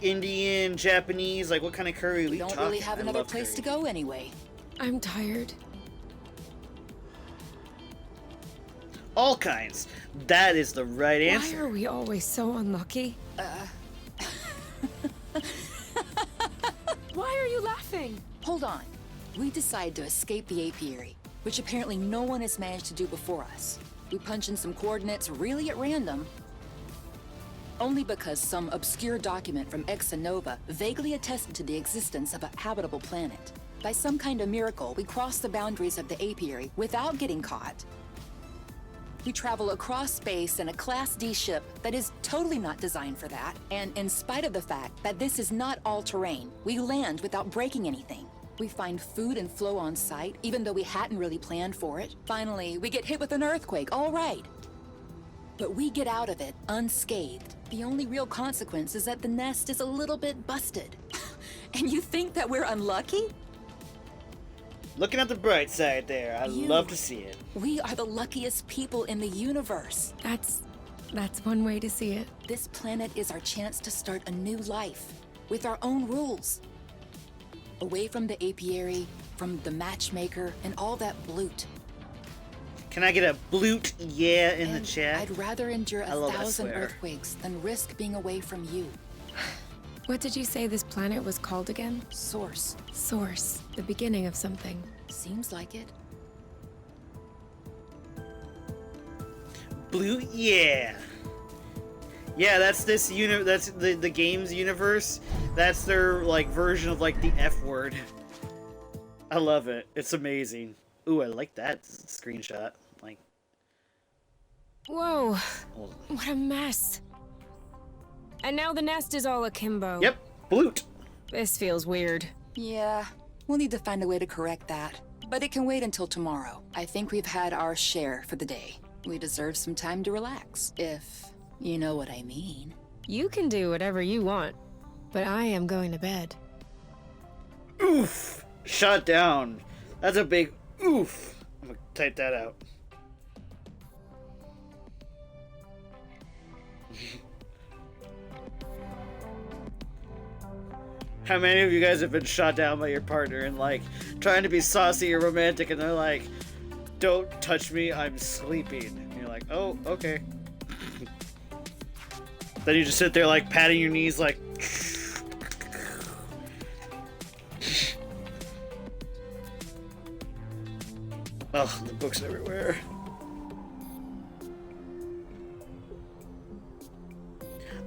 Indian, Japanese? Like what kind of curry are we talking? Don't really have another place to go anyway. I'm tired. All kinds. That is the right answer. Why are we always so unlucky? Why are you laughing? Hold on. We decide to escape the apiary, which apparently no one has managed to do before us. We punch in some coordinates really at random, only because some obscure document from Exanova vaguely attested to the existence of a habitable planet. By some kind of miracle, we cross the boundaries of the apiary without getting caught. We travel across space in a Class D ship that is totally not designed for that, and in spite of the fact that this is not all-terrain, we land without breaking anything. We find food and flow on site, even though we hadn't really planned for it. Finally, we get hit with an earthquake, all right. But we get out of it unscathed. The only real consequence is that the nest is a little bit busted. And you think that we're unlucky? Looking at the bright side there. I love to see it. We are the luckiest people in the universe. That's one way to see it. This planet is our chance to start a new life, with our own rules. Away from the apiary, from the matchmaker, and all that bloot. Can I get a bloot yeah in the chat? I'd rather endure I love that 1,000 swear. earthquakes than risk being away from you. What did you say this planet was called again? Source. Source. The beginning of something. Seems like it. Bloot yeah. Yeah, that's this that's the game's universe. That's their like version of like the F word. I love it. It's amazing. Ooh, I like that screenshot. Like, Whoa, well, what a mess. And now the nest is all akimbo. yep, bloot. This feels weird. Yeah, we'll need to find a way to correct that. But it can wait until tomorrow. I think we've had our share for the day. We deserve some time to relax, if you know what I mean. You can do whatever you want, but I am going to bed. Oof. Shot down. That's a big oof. I'm gonna type that out. How many of you guys have been shot down by your partner and like trying to be saucy or romantic and they're like, don't touch me, I'm sleeping. And you're like, oh, okay. Then you just sit there like patting your knees like oh, the books everywhere.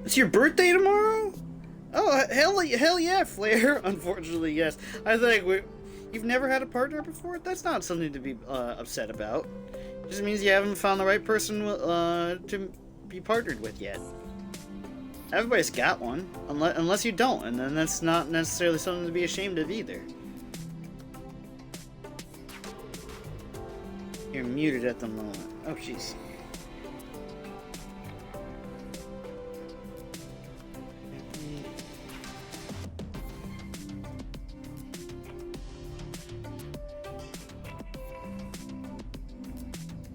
It's your birthday tomorrow? Oh, hell yeah, Flair. Unfortunately, yes. I think you've never had a partner before? That's not something to be upset about. It just means you haven't found the right person to be partnered with yet. Everybody's got one, unless you don't, and then that's not necessarily something to be ashamed of either. You're muted at the moment. Oh, jeez.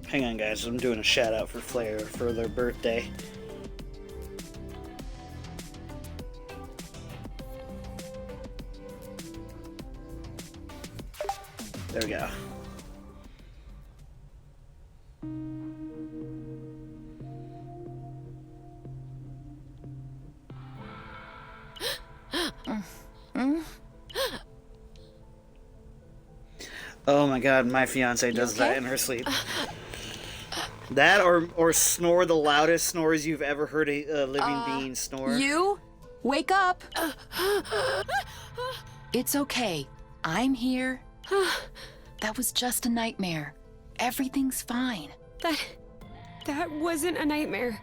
Hang on, guys. I'm doing a shout out for Flair for their birthday. There we go. Oh my god, my fiance does that in her sleep. That or snore the loudest snores you've ever heard a living being snore. You? Wake up! It's okay. I'm here. That was just a nightmare. Everything's fine. That wasn't a nightmare.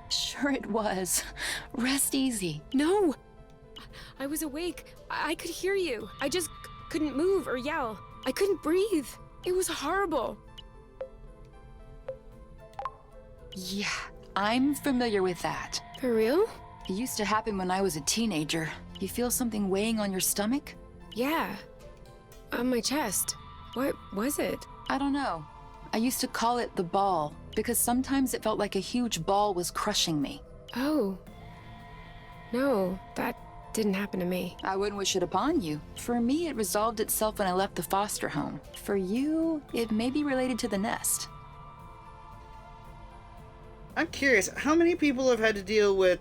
Sure it was. Rest easy. No! I was awake. I could hear you. I just couldn't move or yell. I couldn't breathe. It was horrible. Yeah, I'm familiar with that. For real? It used to happen when I was a teenager. You feel something weighing on your stomach? Yeah. On my chest. What was it? I don't know. I used to call it the ball, because sometimes it felt like a huge ball was crushing me. Oh. No, that didn't happen to me. I wouldn't wish it upon you. For me, it resolved itself when I left the foster home. For you, it may be related to the nest. I'm curious, how many people have had to deal with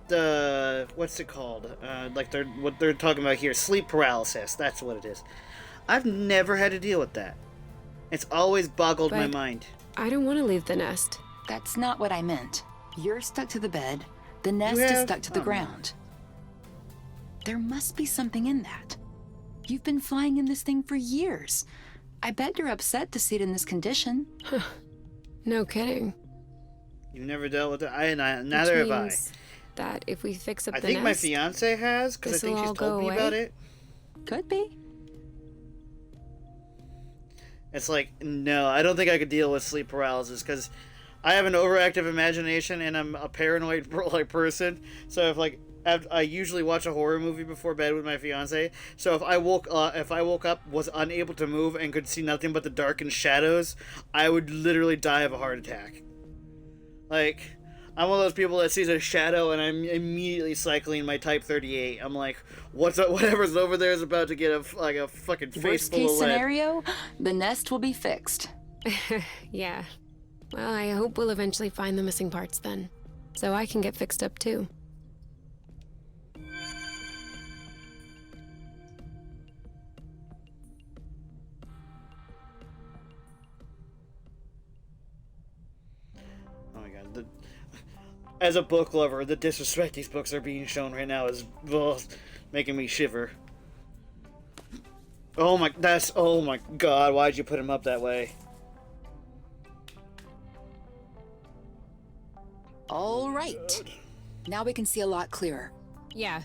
what's it called? Like what they're talking about here, sleep paralysis. That's what it is. I've never had to deal with that. It's always boggled my mind. I don't want to leave the nest. That's not what I meant. You're stuck to the bed. The nest is stuck to the ground. There must be something in that. You've been flying in this thing for years. I bet you're upset to see it in this condition. No kidding. You've never dealt with it? Neither have I. That if we fix up I the think nest, my fiance has, because I think she's told me about it. Could be. It's like, no, I don't think I could deal with sleep paralysis, because I have an overactive imagination, and I'm a paranoid person. So I usually watch a horror movie before bed with my fiance. So if I woke up, was unable to move, and could see nothing but the dark and shadows, I would literally die of a heart attack. Like, I'm one of those people that sees a shadow and I'm immediately cycling my Type 38. I'm like, whatever's over there is about to get a fucking face full of lead. Worst case scenario, the nest will be fixed. Yeah. Well, I hope we'll eventually find the missing parts then, so I can get fixed up too. As a book lover, the disrespect these books are being shown right now is making me shiver. Oh my god, why'd you put him up that way? All right. Now we can see a lot clearer. Yeah,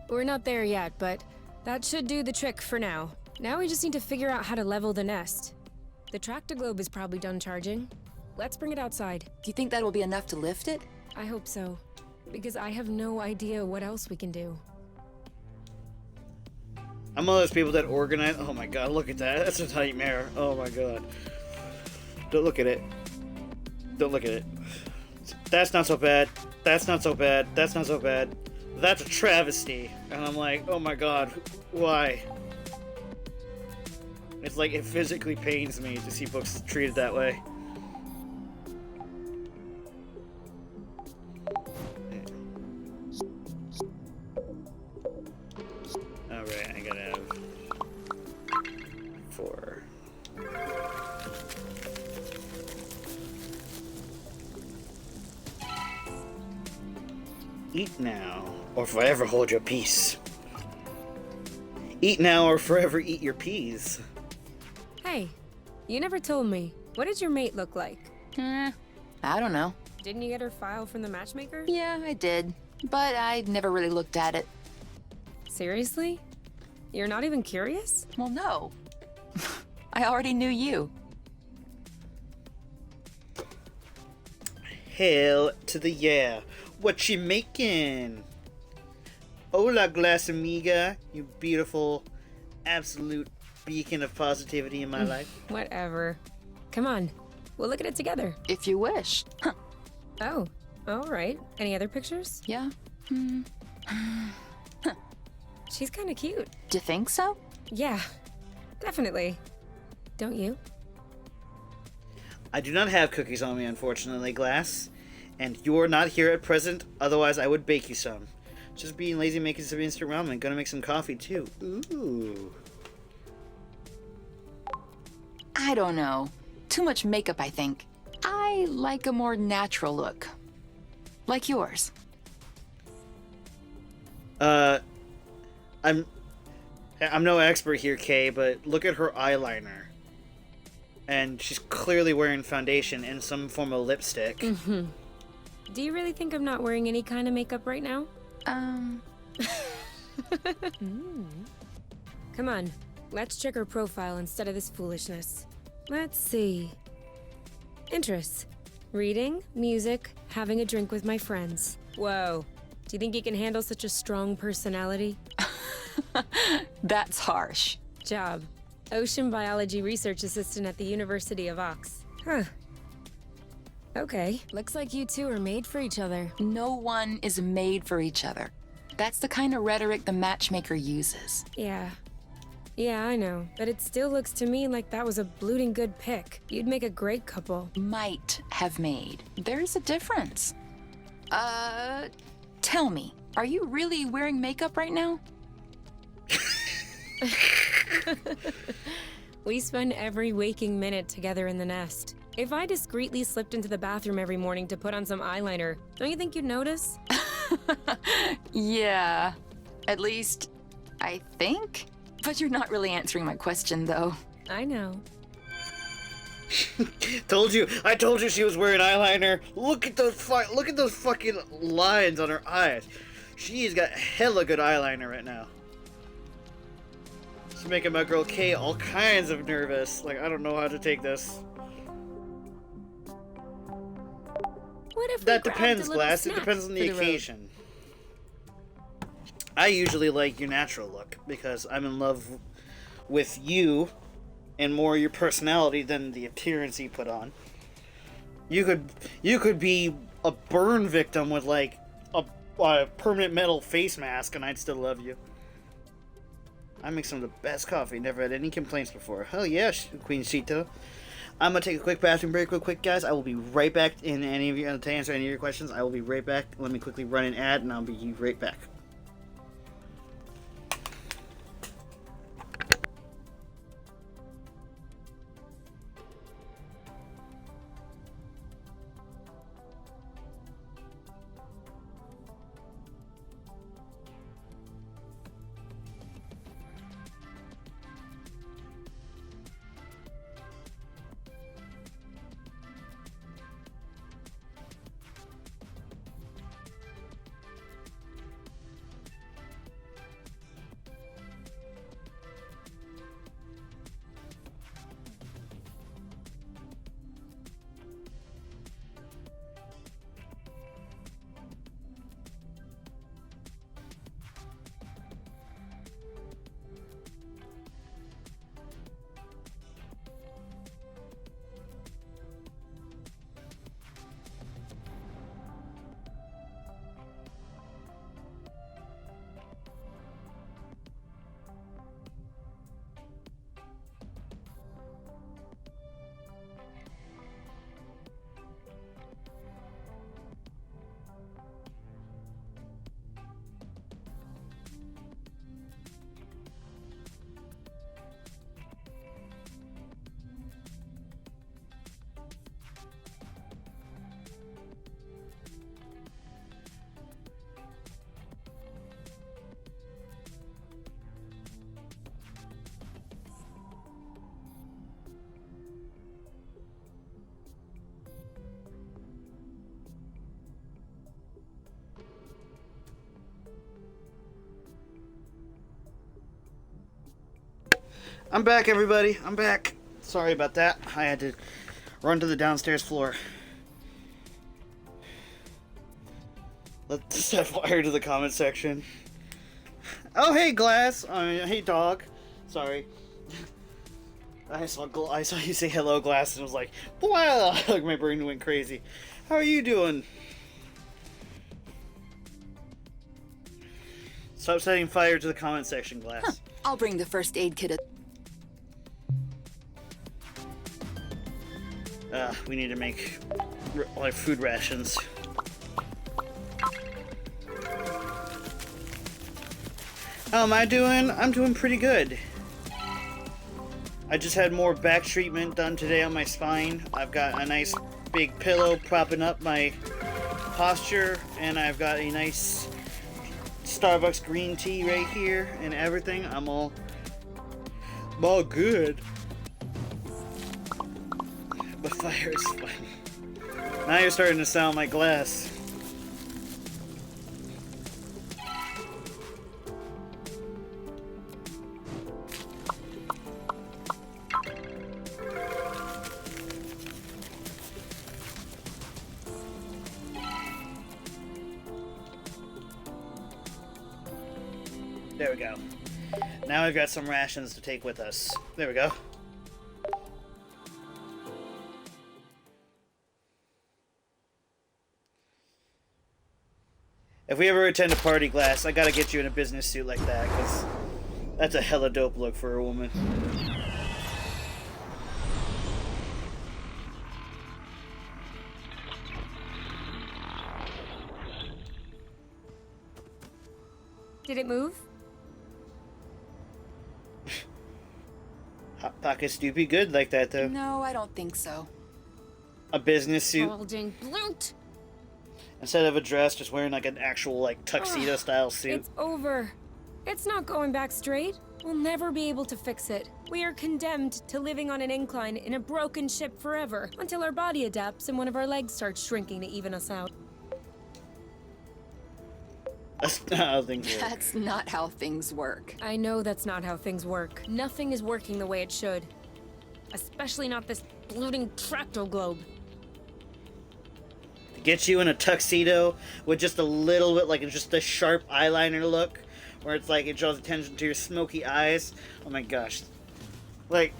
we're not there yet, but that should do the trick for now. Now we just need to figure out how to level the nest. The tractoglobe is probably done charging. Let's bring it outside. Do you think that will be enough to lift it? I hope so, because I have no idea what else we can do. I'm one of those people that organize. Oh my god, look at that. That's a nightmare. Oh my god. Don't look at it. Don't look at it. That's not so bad. That's not so bad. That's not so bad. That's a travesty. And I'm like, oh my god, why? It's like it physically pains me to see books treated that way. Alright, I gotta have 4. Eat now, or forever hold your peace. Eat now, or forever eat your peas. Hey, you never told me. What did your mate look like? I don't know. Didn't you get her file from the matchmaker? Yeah, I did. But I never really looked at it. Seriously? You're not even curious? Well, no. I already knew you. Hell to the yeah. What you making? Hola, glass amiga. You beautiful, absolute beacon of positivity in my life. Whatever. Come on, we'll look at it together. If you wish. Huh. Oh, all right. Any other pictures? Yeah. She's kind of cute. Do you think so? Yeah, definitely. Don't you? I do not have cookies on me, unfortunately, Glass. And you're not here at present, otherwise I would bake you some. Just being lazy making some instant ramen. Gonna make some coffee, too. Ooh. I don't know. Too much makeup, I think. I like a more natural look. Like yours. I'm no expert here, Kay, but look at her eyeliner. And she's clearly wearing foundation and some form of lipstick. Mm-hmm. Do you really think I'm not wearing any kind of makeup right now? Come on, let's check her profile instead of this foolishness. Let's see. Interests. Reading, music, having a drink with my friends. Whoa. Do you think you can handle such a strong personality? That's harsh. Job. Ocean biology research assistant at the University of Ox. Huh. Okay. Looks like you two are made for each other. No one is made for each other. That's the kind of rhetoric the matchmaker uses. Yeah. Yeah, I know. But it still looks to me like that was a blooting good pick. You'd make a great couple. Might have made. There's a difference. Tell me, are you really wearing makeup right now? We spend every waking minute together in the nest. If I discreetly slipped into the bathroom every morning to put on some eyeliner, don't you think you'd notice? Yeah. At least, I think. But you're not really answering my question, though. I know. I told you she was wearing eyeliner. Look at those fucking lines on her eyes. She's got hella good eyeliner right now. It's making my girl Kay all kinds of nervous. Like, I don't know how to take this. What if That depends, Glass. It depends on the occasion. I usually like your natural look because I'm in love with you and more your personality than the appearance you put on. You could be a burn victim with like a permanent metal face mask and I'd still love you. I make some of the best coffee. Never had any complaints before. Hell yeah, Queen Shito. I'm gonna take a quick bathroom break real quick, guys. I will be right back to answer any of your questions. I will be right back. Let me quickly run an ad and I'll be right back. I'm back, everybody. I'm back. Sorry about that. I had to run to the downstairs floor. Let's set fire to the comment section. Oh, hey, Glass. Hey, Dog. Sorry. I saw you say hello, Glass, and I was like, wow! Like, my brain went crazy. How are you doing? Stop setting fire to the comment section, Glass. Huh. I'll bring the first aid kit. We need to make like food rations. How am I doing? I'm doing pretty good. I just had more back treatment done today on my spine. I've got a nice big pillow propping up my posture, and I've got a nice Starbucks green tea right here and everything. I'm all good. But fire is fun. Now you're starting to sound like Glass. There we go. Now we've got some rations to take with us. There we go. If we ever attend a party, Glass, I gotta get you in a business suit like that, because that's a hella dope look for a woman. Did it move? Hot Pockets do be good like that, though. No, I don't think so. A business suit. Balding bloot! Instead of a dress, just wearing like an actual like tuxedo-style suit. It's over. It's not going back straight. We'll never be able to fix it. We are condemned to living on an incline in a broken ship forever, until our body adapts and one of our legs starts shrinking to even us out. That's not how things work. That's not how things work. I know that's not how things work. Nothing is working the way it should. Especially not this bloating tracto globe. To get you in a tuxedo with just a little bit, like just a sharp eyeliner look, where it's like it draws attention to your smoky eyes. Oh my gosh. Like,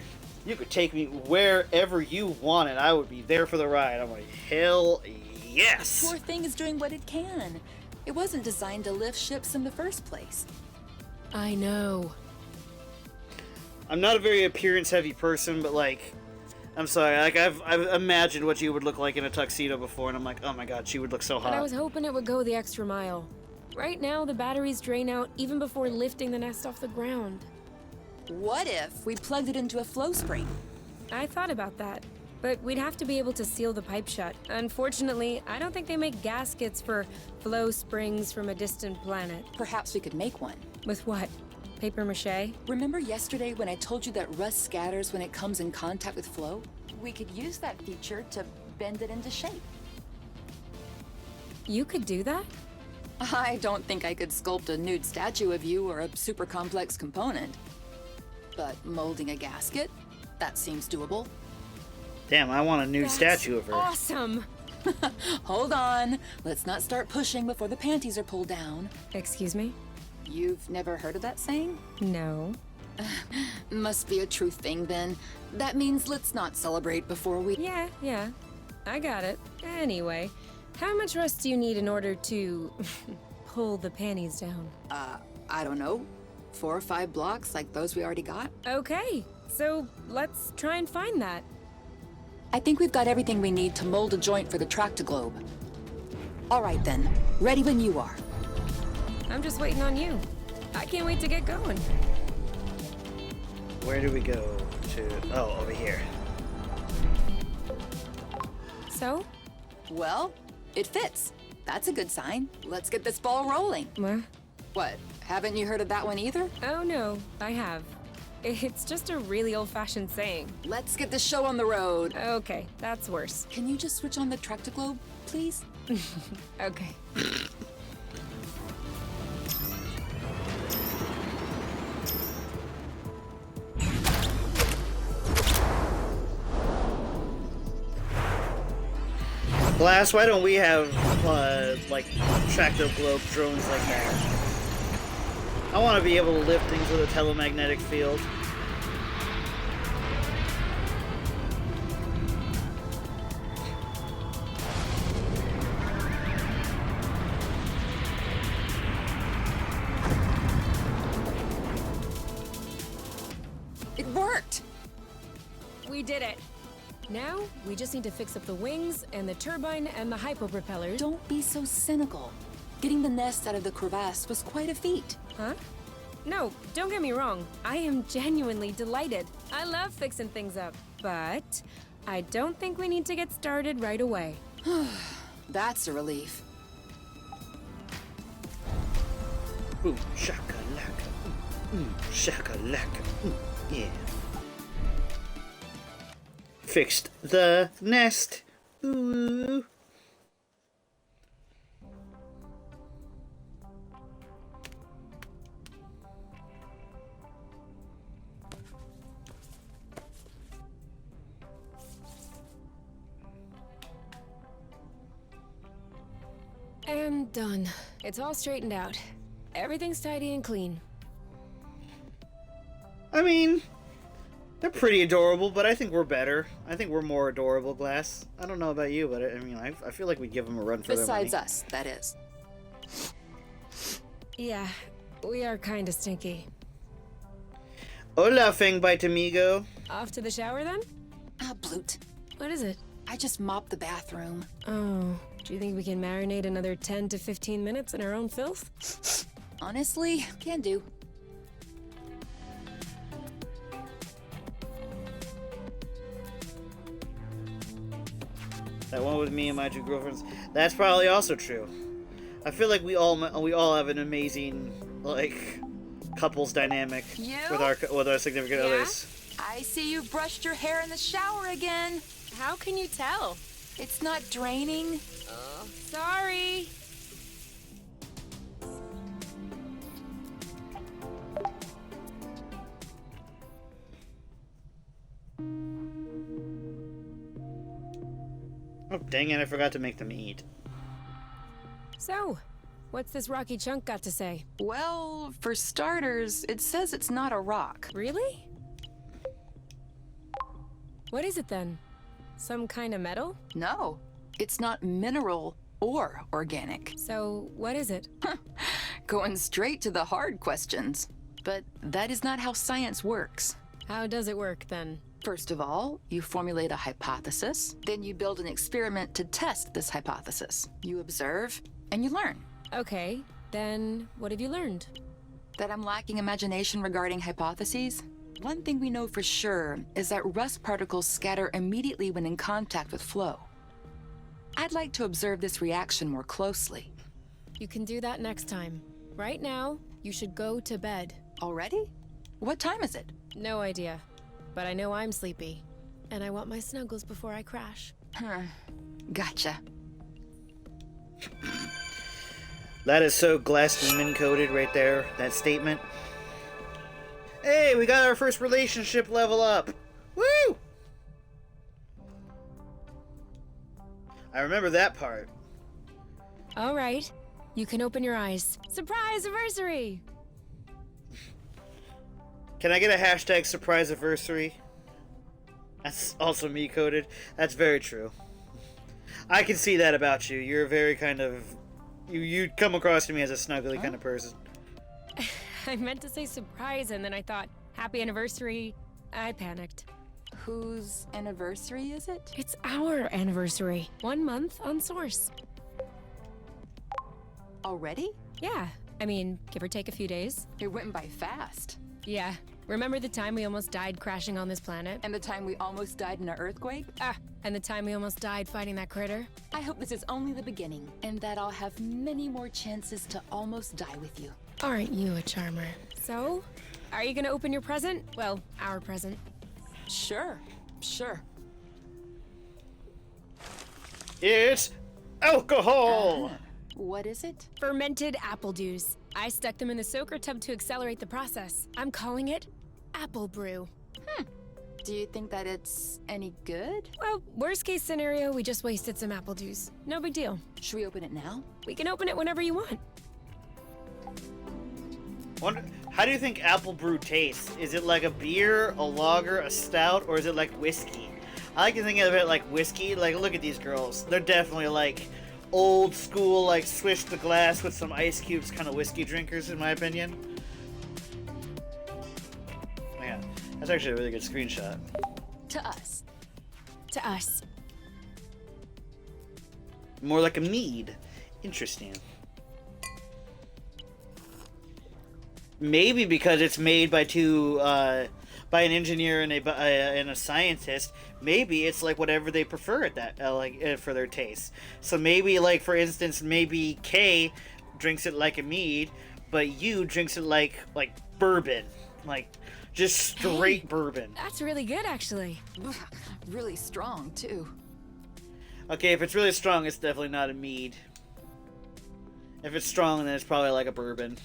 you could take me wherever you wanted. I would be there for the ride. I'm like, hell yes! Poor thing is doing what it can. It wasn't designed to lift ships in the first place. I know. I'm not a very appearance-heavy person, but like, I'm sorry. Like I've imagined what you would look like in a tuxedo before, and I'm like, oh my god, she would look so hot. But I was hoping it would go the extra mile. Right now, the batteries drain out even before lifting the nest off the ground. What if we plugged it into a flow spring? I thought about that, but we'd have to be able to seal the pipe shut. Unfortunately, I don't think they make gaskets for flow springs from a distant planet. Perhaps we could make one. With what? Paper mache? Remember yesterday when I told you that rust scatters when it comes in contact with flow? We could use that feature to bend it into shape. You could do that? I don't think I could sculpt a nude statue of you or a super complex component. But molding a gasket? That seems doable. Damn, I want a nude statue of her. Awesome! Hold on. Let's not start pushing before the panties are pulled down. Excuse me? You've never heard of that saying? No. Must be a truth thing then. That means let's not celebrate before we... Yeah. I got it. Anyway, how much rust do you need in order to pull the panties down? I don't know. 4 or 5 blocks like those we already got? Okay, so let's try and find that. I think we've got everything we need to mold a joint for the tractoglobe. All right then, ready when you are. I'm just waiting on you. I can't wait to get going. Where do we go to? Oh, over here. So? Well, it fits. That's a good sign. Let's get this ball rolling. What? Haven't you heard of that one either? Oh no, I have. It's just a really old-fashioned saying. Let's get the show on the road. Okay, that's worse. Can you just switch on the tractoglobe, please? Okay. Glass, why don't we have, like, tractor globe drones like that? I want to be able to lift things with a telemagnetic field. It worked! We did it. Now, we just need to fix up the wings and the turbine and the hypopropellers. Don't be so cynical. Getting the nest out of the crevasse was quite a feat. Huh? No, don't get me wrong. I am genuinely delighted. I love fixing things up. But I don't think we need to get started right away. That's a relief. Boom, shakalaka. Shakalaka. Yeah. Fixed the nest. Ooh. And done. It's all straightened out. Everything's tidy and clean. I mean, they're pretty adorable, but I think we're better. I think we're more adorable, Glass. I don't know about you, but I mean, I feel like we give them a run for their money. Besides us, that is. Yeah, we are kinda stinky. Hola, Fangbite amigo. Off to the shower then? Ah, Bloot. What is it? I just mopped the bathroom. Oh, do you think we can marinate another 10 to 15 minutes in our own filth? Honestly, can do. That one with me and my two girlfriends. That's probably also true. I feel like we all have an amazing, like, couples dynamic You? with our significant Yeah? others. I see you brushed your hair in the shower again. How can you tell? It's not draining. Sorry. Oh, dang it, I forgot to make them eat. So, what's this rocky chunk got to say? Well, for starters, it says it's not a rock. Really? What is it then? Some kind of metal? No, it's not mineral or organic. So, what is it? Going straight to the hard questions. But that is not how science works. How does it work then? First of all, you formulate a hypothesis, then you build an experiment to test this hypothesis. You observe, and you learn. Okay, then what have you learned? That I'm lacking imagination regarding hypotheses? One thing we know for sure is that rust particles scatter immediately when in contact with flow. I'd like to observe this reaction more closely. You can do that next time. Right now, you should go to bed. Already? What time is it? No idea. But I know I'm sleepy. And I want my snuggles before I crash. Gotcha. That is so Glass Demon coded right there, that statement. Hey, we got our first relationship level up. Woo! I remember that part. All right. You can open your eyes. Surprise anniversary! Can I get a hashtag surprise anniversary? That's also me coded. That's very true. I can see that about you. You're very kind of... You come across to me as a snuggly kind of person. I meant to say surprise and then I thought, happy anniversary. I panicked. Whose anniversary is it? It's our anniversary. 1 month on Source. Already? Yeah, I mean, give or take a few days. It went by fast. Yeah, remember the time we almost died crashing on this planet? And the time we almost died in an earthquake? And the time we almost died fighting that critter? I hope this is only the beginning, and that I'll have many more chances to almost die with you. Aren't you a charmer? So, are you gonna open your present? Well, our present. Sure. It's alcohol! What is it? Fermented apple juice. I stuck them in the soaker tub to accelerate the process. I'm calling it Apple Brew. Do you think that it's any good? Well, worst case scenario, we just wasted some apple juice. No big deal. Should we open it now? We can open it whenever you want. How do you think apple brew tastes? Is it like a beer, a lager, a stout, or is it like whiskey? I like to think of it like whiskey. Like, look at these girls. They're definitely like old school, like swish the glass with some ice cubes kind of whiskey drinkers, in my opinion. Yeah, that's actually a really good screenshot. To us. To us. More like a mead. Interesting. Maybe because it's made by by an engineer and a scientist. Maybe it's like whatever they prefer at that for their taste. So maybe, like, for instance, maybe Kay drinks it like a mead, but you drinks it like bourbon, like just straight bourbon. That's really good, actually. Really strong, too. Okay, if it's really strong, it's definitely not a mead. If it's strong, then it's probably like a bourbon.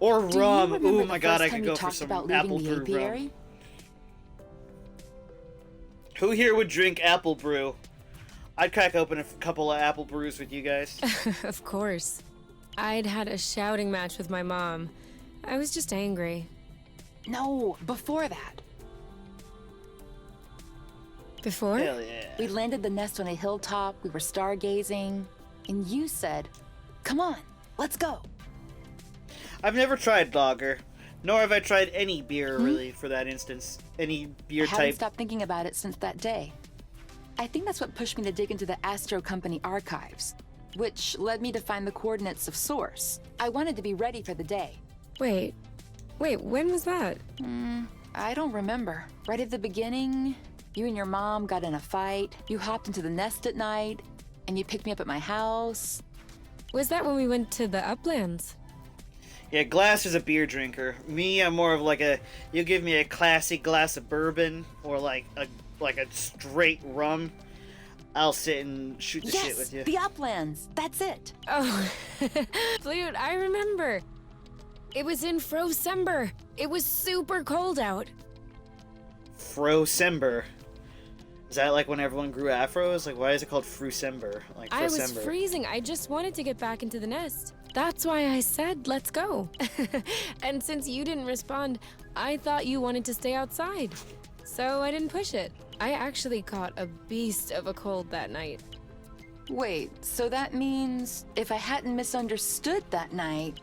Or rum. Oh my god, I could go for some apple brew rum. Who here would drink apple brew? I'd crack open a couple of apple brews with you guys. Of course. I'd had a shouting match with my mom. I was just angry. No, before that. Before? Hell yeah. We landed the nest on a hilltop, we were stargazing, and you said, "Come on, let's go." I've never tried lager, nor have I tried any beer, really, for that instance. Any beer I haven't type. stopped thinking about it since that day. I think that's what pushed me to dig into the Astro Company archives, which led me to find the coordinates of Source. I wanted to be ready for the day. Wait, when was that? I don't remember. Right at the beginning, you and your mom got in a fight, you hopped into the nest at night, and you picked me up at my house. Was that when we went to the uplands? Yeah, Glass is a beer drinker. Me, I'm more of like you give me a classy glass of bourbon or like a straight rum, I'll sit and shoot the shit with you. Yes, the uplands. That's it. Oh, Flute, I remember. It was in Frocember. It was super cold out. Frocember. Is that like when everyone grew afros? Like, why is it called Frucember? Like, I was Frocember. freezing. I just wanted to get back into the nest. That's why I said, let's go. And since you didn't respond, I thought you wanted to stay outside. So I didn't push it. I actually caught a beast of a cold that night. Wait, so that means if I hadn't misunderstood that night...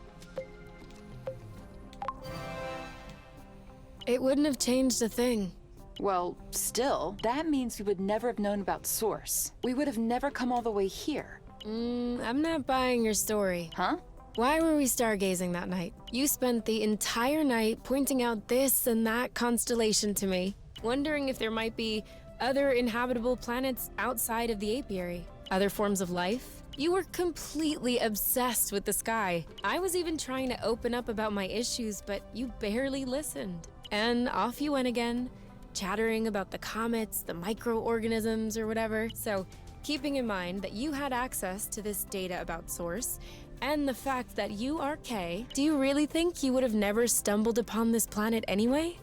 It wouldn't have changed a thing. Well, still, that means we would never have known about Source. We would have never come all the way here. I'm not buying your story. Huh? Why were we stargazing that night? You spent the entire night pointing out this and that constellation to me, wondering if there might be other inhabitable planets outside of the apiary, other forms of life. You were completely obsessed with the sky. I was even trying to open up about my issues, but you barely listened. And off you went again, chattering about the comets, the microorganisms, or whatever. So, keeping in mind that you had access to this data about Source, and the fact that you are Kay, do you really think you would have never stumbled upon this planet anyway?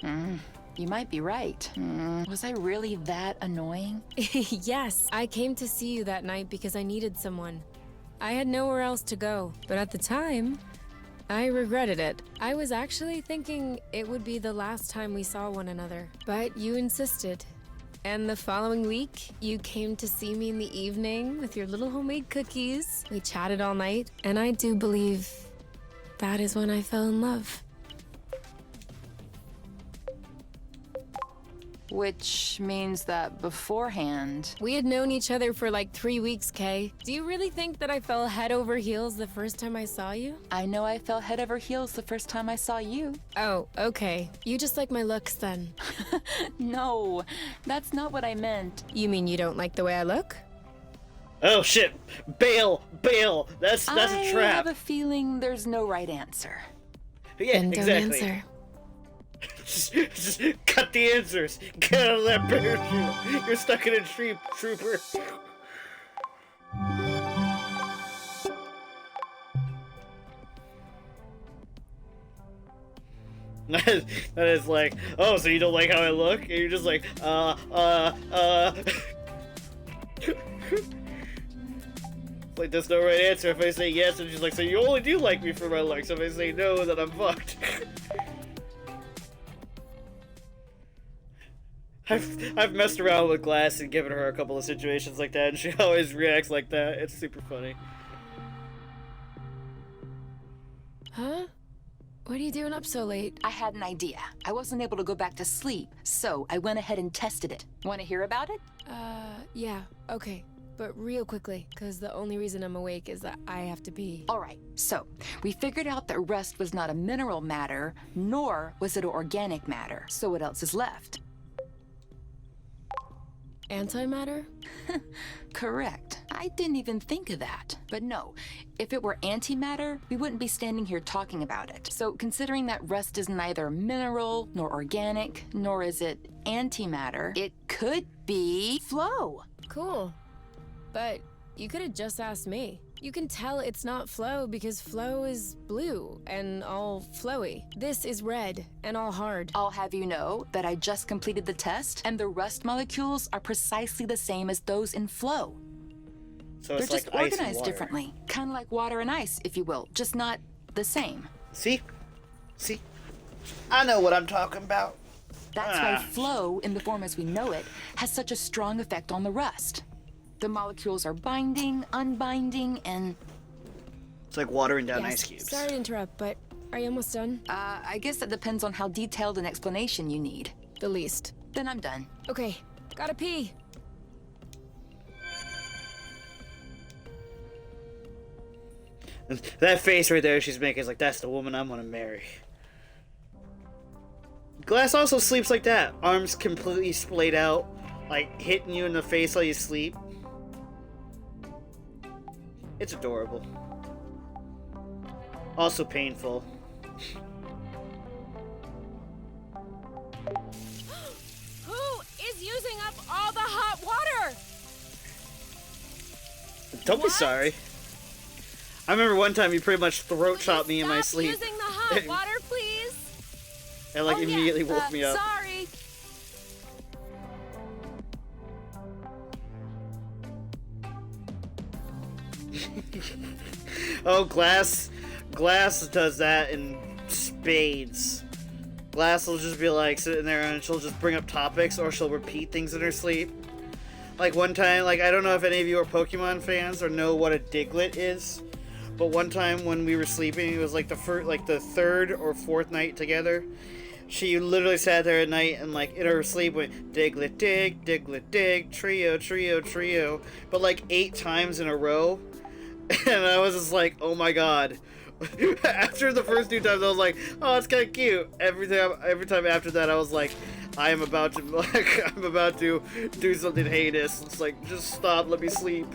You might be right. Was I really that annoying? Yes, I came to see you that night because I needed someone. I had nowhere else to go, but at the time, I regretted it. I was actually thinking it would be the last time we saw one another, but you insisted. And the following week, you came to see me in the evening with your little homemade cookies. We chatted all night, and I do believe that is when I fell in love. Which means that beforehand... We had known each other for like 3 weeks, Kay. Do you really think that I fell head over heels the first time I saw you? I know I fell head over heels the first time I saw you. Oh, okay. You just like my looks then. No, that's not what I meant. You mean you don't like the way I look? Oh shit! Bail! That's a I trap. have a feeling there's no right answer. Yeah, Then don't exactly. answer. just cut the answers. Get out of that parachute. You're stuck in a tree, trooper. That is like, oh, so you don't like how I look? And you're just like, Like, there's no right answer. If I say yes, and she's like, so you only do like me for my looks. If I say no, then I'm fucked. I've messed around with Glass and given her a couple of situations like that, and she always reacts like that. It's super funny. Huh? What are you doing up so late? I had an idea. I wasn't able to go back to sleep, so I went ahead and tested it. Want to hear about it? Yeah, okay. But real quickly, because the only reason I'm awake is that I have to pee. All right, so we figured out that rust was not a mineral matter, nor was it organic matter. So what else is left? Antimatter? Correct. I didn't even think of that. But no, if it were antimatter, we wouldn't be standing here talking about it. So considering that rust is neither mineral nor organic, nor is it antimatter, it could be flow. Cool. But you could have just asked me. You can tell it's not flow because flow is blue and all flowy. This is red and all hard. I'll have you know that I just completed the test, and the rust molecules are precisely the same as those in flow. So They're it's like just ice and organized water. differently. Kind of like water and ice, if you will, just not the same. See? I know what I'm talking about. That's why flow, in the form as we know it, has such a strong effect on the rust. The molecules are binding, unbinding, and... It's like watering down Yes, ice cubes. sorry to interrupt, but are you almost done? I guess that depends on how detailed an explanation you need. The least. Then I'm done. Okay, gotta pee. That face right there she's making is like, that's the woman I'm gonna marry. Glass also sleeps like that. Arms completely splayed out, like hitting you in the face while you sleep. It's adorable. Also painful. Who is using up all the hot water? Don't be sorry. I remember one time you pretty much throat chopped me in my sleep. Using the hot water, please. And like immediately woke me up. Sorry. Oh, Glass does that in spades. Glass will just be like sitting there and she'll just bring up topics or she'll repeat things in her sleep. Like one time, like I don't know if any of you are Pokemon fans or know what a Diglett is, but one time when we were sleeping, it was like the third or fourth night together. She literally sat there at night and like in her sleep went Diglett dig, trio, but like 8 times in a row. And I was just like, oh my god. After the first 2 times, I was like, oh, it's kind of cute. Every time after that, I was like, I'm about to do something heinous. It's like, just stop, let me sleep.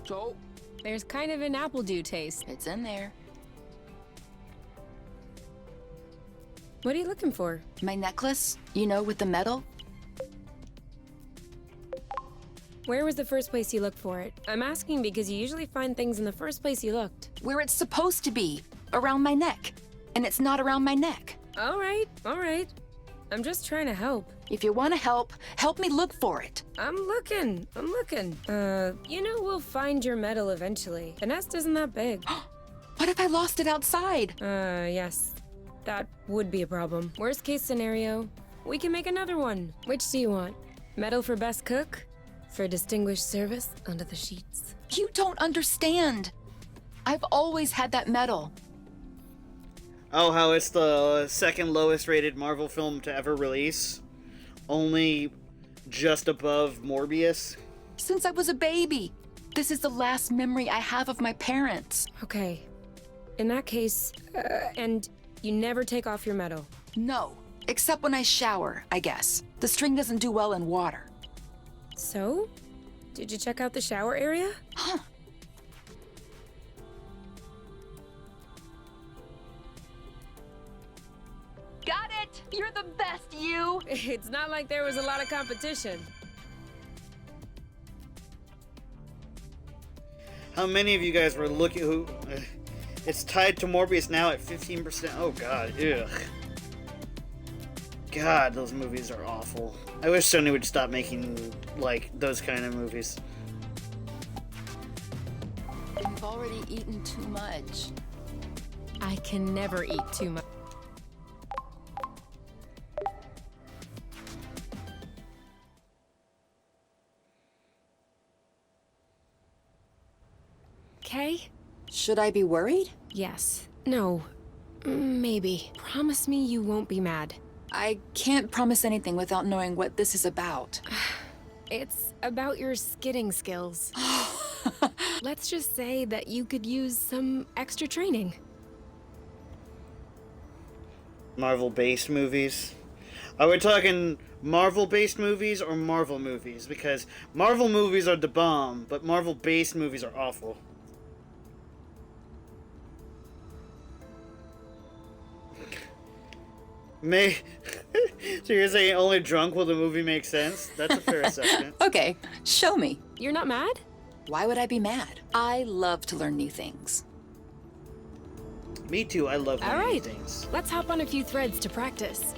So, There's kind of an apple dew taste. it's in there. What are you looking for? My necklace, you know, with the metal? Where was the first place you looked for it? I'm asking because you usually find things in the first place you looked. Where it's supposed to be, around my neck. And it's not around my neck. All right. I'm just trying to help. If you want to help me look for it. I'm looking. We'll find your medal eventually. The nest isn't that big. What if I lost it outside? Yes. That would be a problem. Worst case scenario, we can make another one. Which do you want? Medal for best cook? For distinguished service under the sheets? You don't understand. I've always had that medal. Oh, how it's the second lowest rated Marvel film to ever release. Only just above Morbius. Since I was a baby. This is the last memory I have of my parents. Okay. In that case, and you never take off your medal. No, except when I shower, I guess. The string doesn't do well in water. So? Did you check out the shower area? Huh. Got it! You're the best, you! It's not like there was a lot of competition. How many of you guys were looking It's tied to Morbius now at 15%. Oh god, ugh. God, those movies are awful. I wish Sony would stop making, like, those kind of movies. You've already eaten too much. I can never eat too much. Okay? Should I be worried? Yes. No. Maybe. Promise me you won't be mad. I can't promise anything without knowing what this is about. It's about your skidding skills. Let's just say that you could use some extra training. Marvel-based movies. Are we talking Marvel-based movies or Marvel movies? Because Marvel movies are the bomb, but Marvel-based movies are awful. So you're saying only drunk will the movie make sense? That's a fair assessment. Okay, show me. You're not mad? Why would I be mad? I love to learn new things. Me too, I love learning All right. things. Let's hop on a few threads to practice.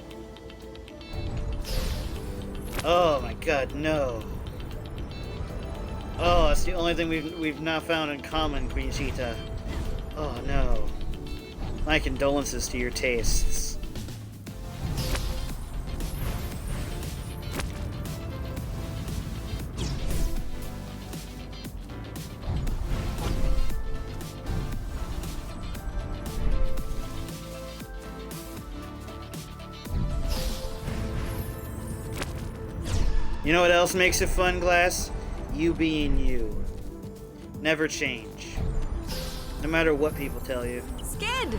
Oh my god, no. Oh, that's the only thing we've not found in common, Queen Cheetah. Oh no. My condolences to your tastes. You know what else makes it fun, Glass? You being you. Never change. No matter what people tell you. Skid!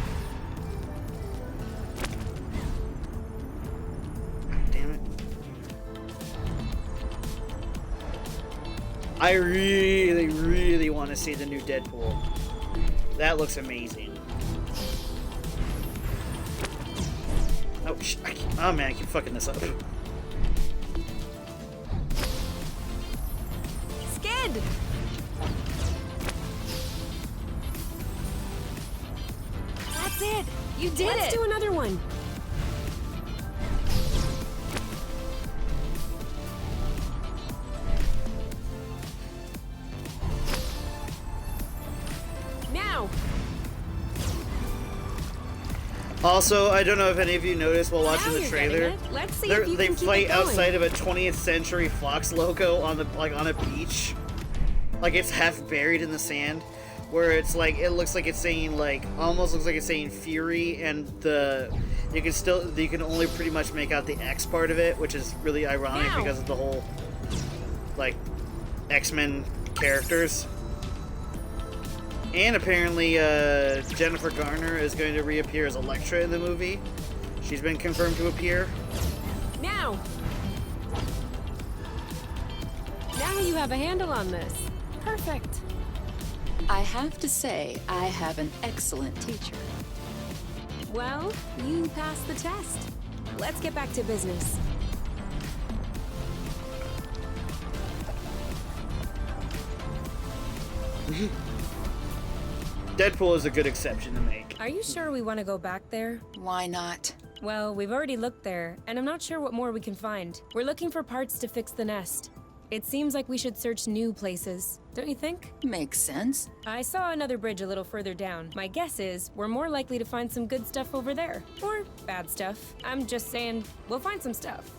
Damn it. I really, really want to see the new Deadpool. That looks amazing. Oh, oh man, I keep fucking this up. Skid! That's it! You did it! Let's do another one. Now! Also, I don't know if any of you noticed while watching Now the you're trailer, getting it. Let's see if you they can keep fight it going. outside of a 20th Century Fox logo on the on a beach, like it's half buried in the sand, where it's like it looks like it's saying like almost looks like it's saying Fury, and you can only pretty much make out the X part of it, which is really ironic Now. because of the whole like X-Men characters. And apparently, Jennifer Garner is going to reappear as Elektra in the movie. She's been confirmed to appear. Now! Now you have a handle on this. Perfect. I have to say, I have an excellent teacher. Well, you passed the test. Let's get back to business. Deadpool is a good exception to make. Are you sure we want to go back there? Why not? Well, we've already looked there, and I'm not sure what more we can find. We're looking for parts to fix the nest. It seems like we should search new places, don't you think? Makes sense. I saw another bridge a little further down. My guess is we're more likely to find some good stuff over there. Or bad stuff. I'm just saying, we'll find some stuff.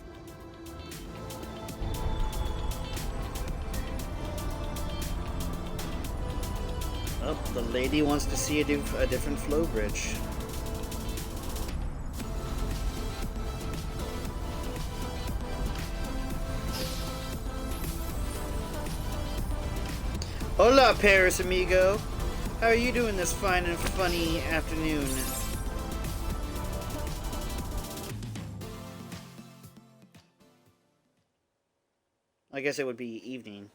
Oh, the lady wants to see a different flow bridge. Hola, Paris amigo. How are you doing this fine and funny afternoon? I guess it would be evening,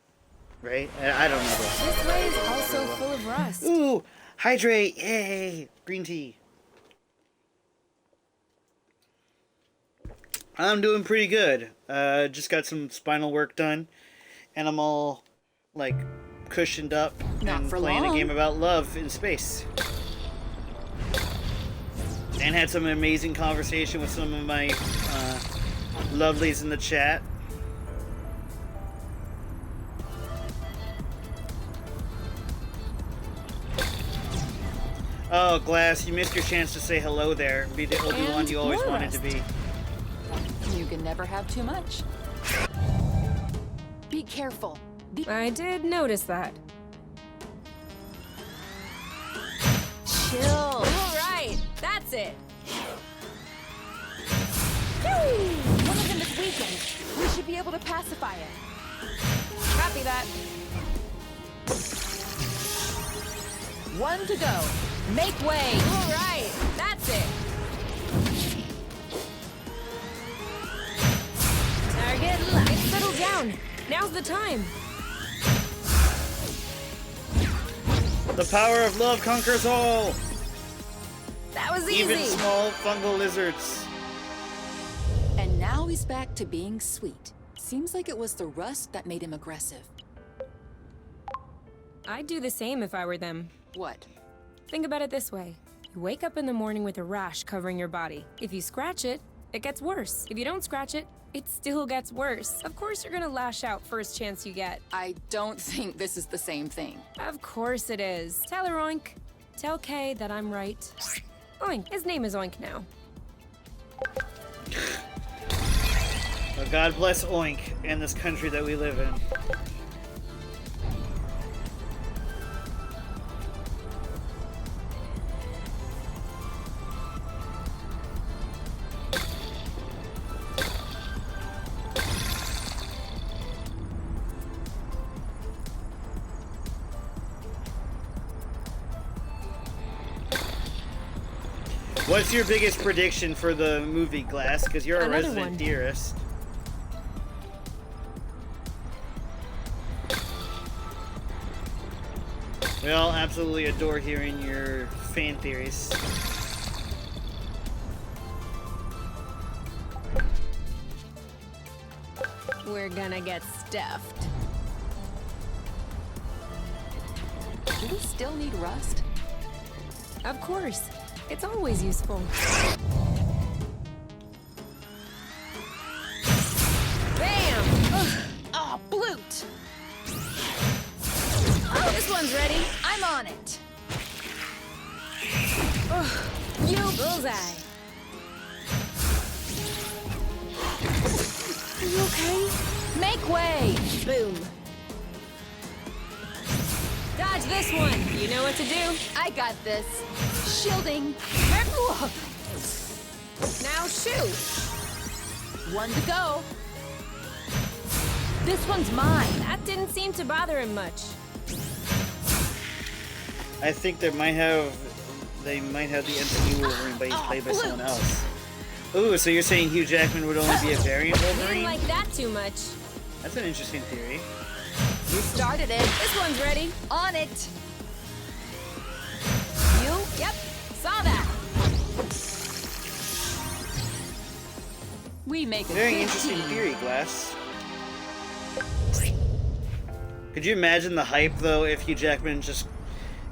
right? I don't know. This way is also full of rust. Ooh, hydrate! Yay! Green tea. I'm doing pretty good. Just got some spinal work done, and I'm all like cushioned up Not and for playing long. a game about love in space. And had some amazing conversation with some of my lovelies in the chat. Oh, Glass, you missed your chance to say hello there. Be the Obi-Wan you always wanted to be. You can never have too much. Be careful. I did notice that. Chill. All right, that's it. One of them is weakened. We should be able to pacify it. Copy that. One to go. Make way. All right, that's it. Target locked. Settle down. Now's the time. The power of love conquers all. That was easy. Even small fungal lizards. And now he's back to being sweet. Seems like it was the rust that made him aggressive. I'd do the same if I were them. What? Think about it this way. You wake up in the morning with a rash covering your body. If you scratch it, it gets worse. If you don't scratch it, it still gets worse. Of course you're gonna lash out first chance you get. I don't think this is the same thing. Of course it is. Tell her Oink. Tell Kay that I'm right. Oink. His name is Oink now. Well, God bless Oink and this country that we live in. What's your biggest prediction for the movie, Glass? Because you're a Another resident one. theorist. We all absolutely adore hearing your fan theories. We're gonna get stuffed. Do we still need rust? Of course. It's always useful. Bam! Oh, bloot! Oh, this one's ready. I'm on it. You bullseye. Are you okay? Make way! Boom. Dodge this one. You know what to do. I got this. Shielding. Now shoot. One to go. This one's mine. That didn't seem to bother him much. I think they might have the MCU Wolverine, but he's played by someone else. Ooh, so you're saying Hugh Jackman would only be a variant Didn't Wolverine? like that too much. That's an interesting theory. You started it. This one's ready. On it. You? Yep. Saw that. We make a Very good interesting team. theory, Glass. Could you imagine the hype, though, if Hugh Jackman just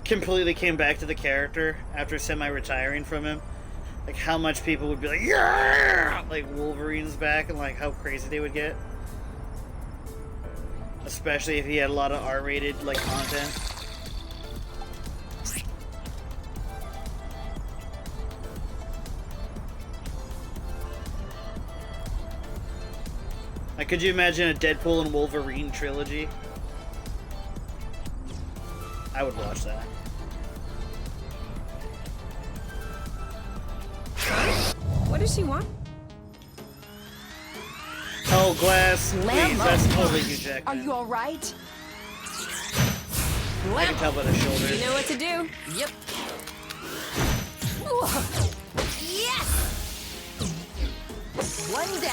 completely came back to the character after semi-retiring from him? Like, how much people would be like, yeah! Like, Wolverine's back, and, like, how crazy they would get. Especially if he had a lot of R-rated, like, content. Like, could you imagine a Deadpool and Wolverine trilogy? I would watch that. What does she want? Oh, Glass, please, that's totally Hugh Jackman. Are you all right? I can tell by the shoulders. You know what to do. Yep. Yes! One down.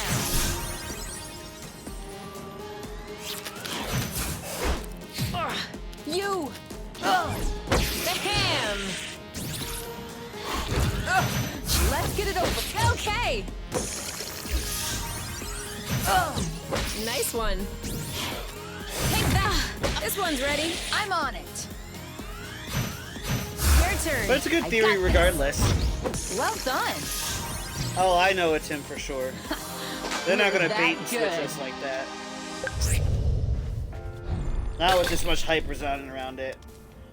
You. Bam! Let's get it over. Okay! Nice one. Take that! This one's ready. I'm on it. Your turn. But it's a good I theory got this. regardless. Well done. Oh, I know it's him for sure. They're not gonna That bait and switch good. us like that. Not with this much hype resounding around it.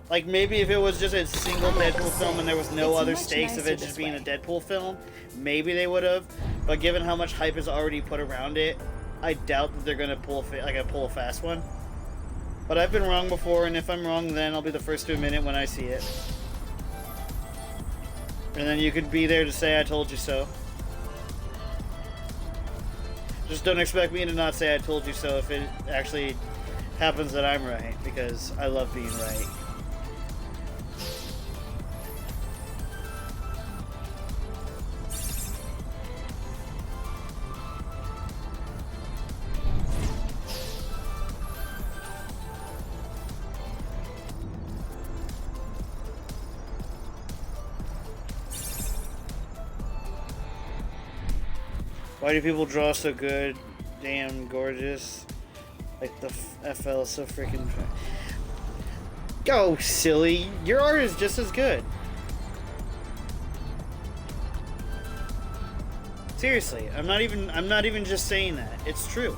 Like, maybe if it was just a single Deadpool film and there was no It's other much stakes of nicer it just this being way. a Deadpool film, maybe they would have. But given how much hype is already put around it, I doubt that they're gonna pull a fast one. But I've been wrong before, and if I'm wrong, then I'll be the first to admit it when I see it. And then you could be there to say I told you so. Just don't expect me to not say I told you so if it actually happens that I'm right, because I love being right. Why do people draw so good? Damn gorgeous. Like the FL is so freaking. Go silly! Your art is just as good. Seriously, I'm not even just saying that. It's true.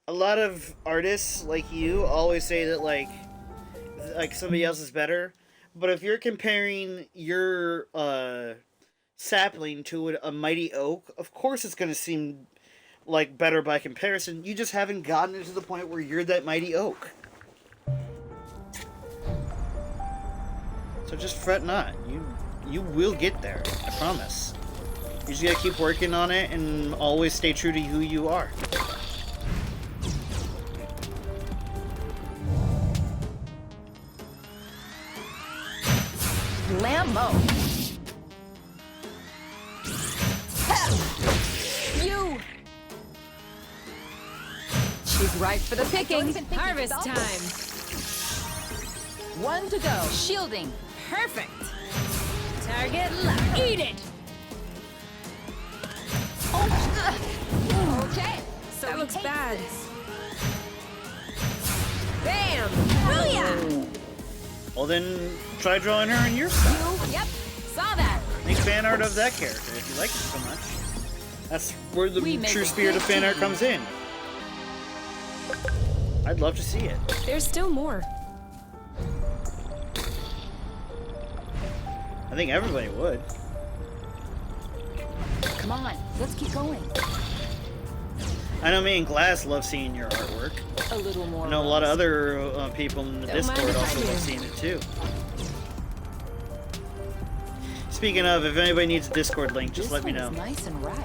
A lot of artists like you always say that like somebody else is better, but if you're comparing your sapling to a mighty oak, of course it's going to seem like better by comparison. You just haven't gotten it to the point where you're that mighty oak. So just fret not. You will get there. I promise. You just gotta keep working on it and always stay true to who you are. Lambo. You. She's ripe for the picking. Harvest time. One to go. Shielding. Perfect. Target locked. Eat it. Okay. So That we looks take bad. this. Bam. Booyah. Well then, try drawing her in your style. Yep. Saw that. Make fan art of that character if you like it so much. That's where the We make true a spirit of good fan art team. comes in. I'd love to see it. There's still more. I think everybody would. Come on. Let's keep going. I know me and Glass love seeing your artwork. A little more. I know a lot of other people in the Don't mind Discord if I also do. love seeing it too. Speaking of, if anybody needs a Discord link, just This let me one know. is nice and ripe.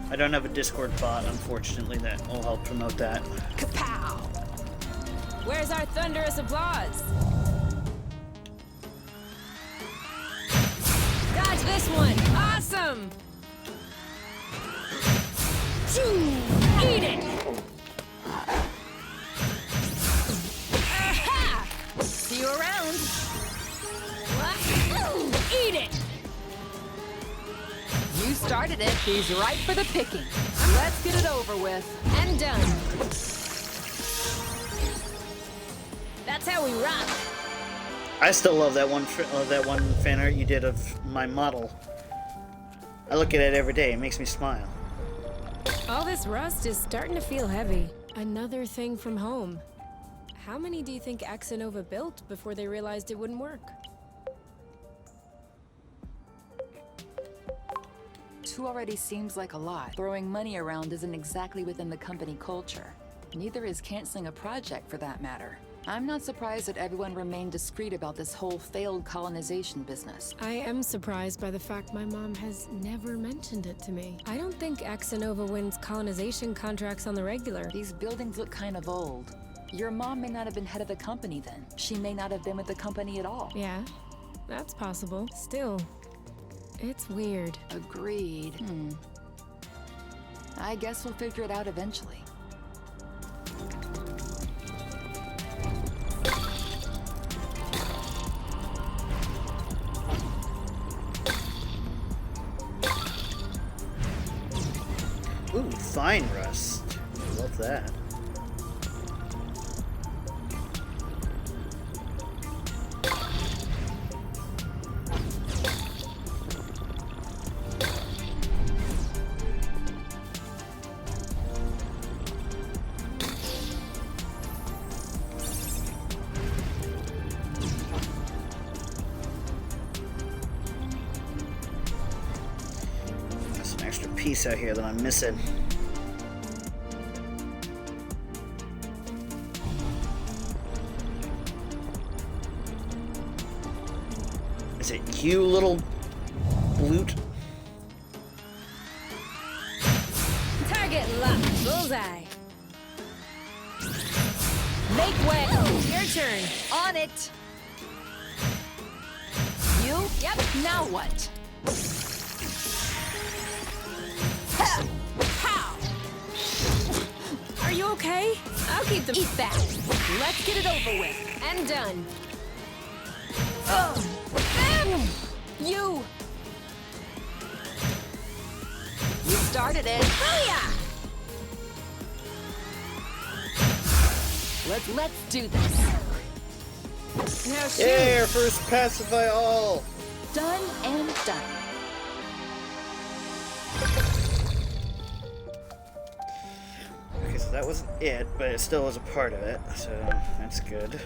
I don't have a Discord bot, unfortunately, that will help promote that. Kapow! Where's our thunderous applause? Dodge this one. Awesome. Eat it. Aha! See you around. Eat it. You started it. He's ripe for the picking. Let's get it over with. And done. That's how we rock. I still love that one fan art you did of my model. I look at it every day. It makes me smile. All this rust is starting to feel heavy. Another thing from home. How many do you think Axonova built before they realized it wouldn't work? 2 already seems like a lot. Throwing money around isn't exactly within the company culture. Neither is canceling a project for that matter. I'm not surprised that everyone remained discreet about this whole failed colonization business. I am surprised by the fact my mom has never mentioned it to me. I don't think Axonova wins colonization contracts on the regular. These buildings look kind of old. Your mom may not have been head of the company then. She may not have been with the company at all. Yeah, that's possible. Still, it's weird. Agreed. I guess we'll figure it out eventually. fine rust. Love that. Piece out here that I'm missing. Is it you, little blute? Target locked. Bullseye. Make way! Your turn. On it! You? Yep, now what? Are you okay? I'll keep them. Eat that! Let's get it over with! And done. You! You started it! Booyah! Let's do this! Now shoot. Yeah, first pacify all! Done and done. Okay, so that wasn't it, but it still was a part of it, so that's good.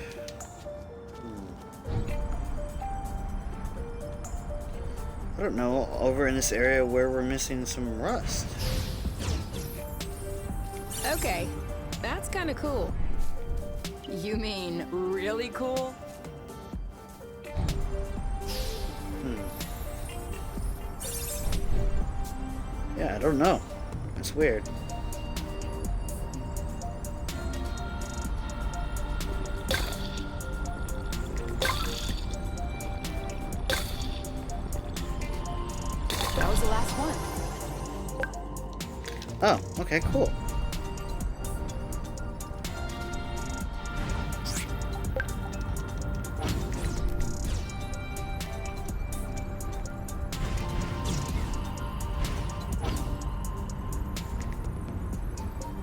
I don't know, over in this area where we're missing some rust. Okay, that's kind of cool. You mean really cool? Yeah, I don't know. That's weird. That was the last one. Oh, okay, cool.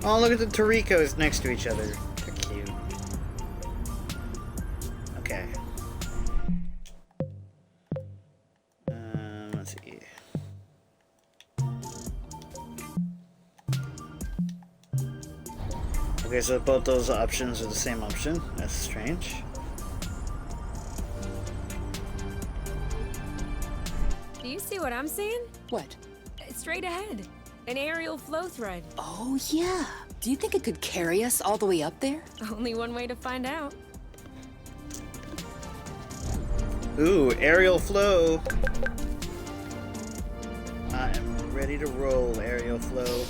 Oh, look at the Toricos next to each other. They're cute. Okay. Let's see. Okay, so both those options are the same option. That's strange. Do you see what I'm seeing? What? Straight ahead. An aerial flow thread. Oh, yeah. Do you think it could carry us all the way up there? Only one way to find out. Ooh, aerial flow. I am ready to roll, aerial flow.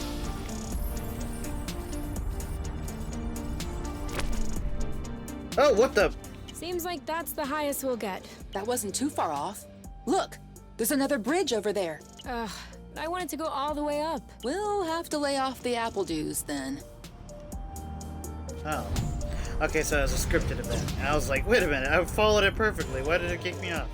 Oh, what the? Seems like that's the highest we'll get. That wasn't too far off. Look, there's another bridge over there. Ugh, I wanted to go all the way up. We'll have to lay off the apple dews then. Oh. Okay, so it was a scripted event. I was like, wait a minute, I followed it perfectly. Why did it kick me off?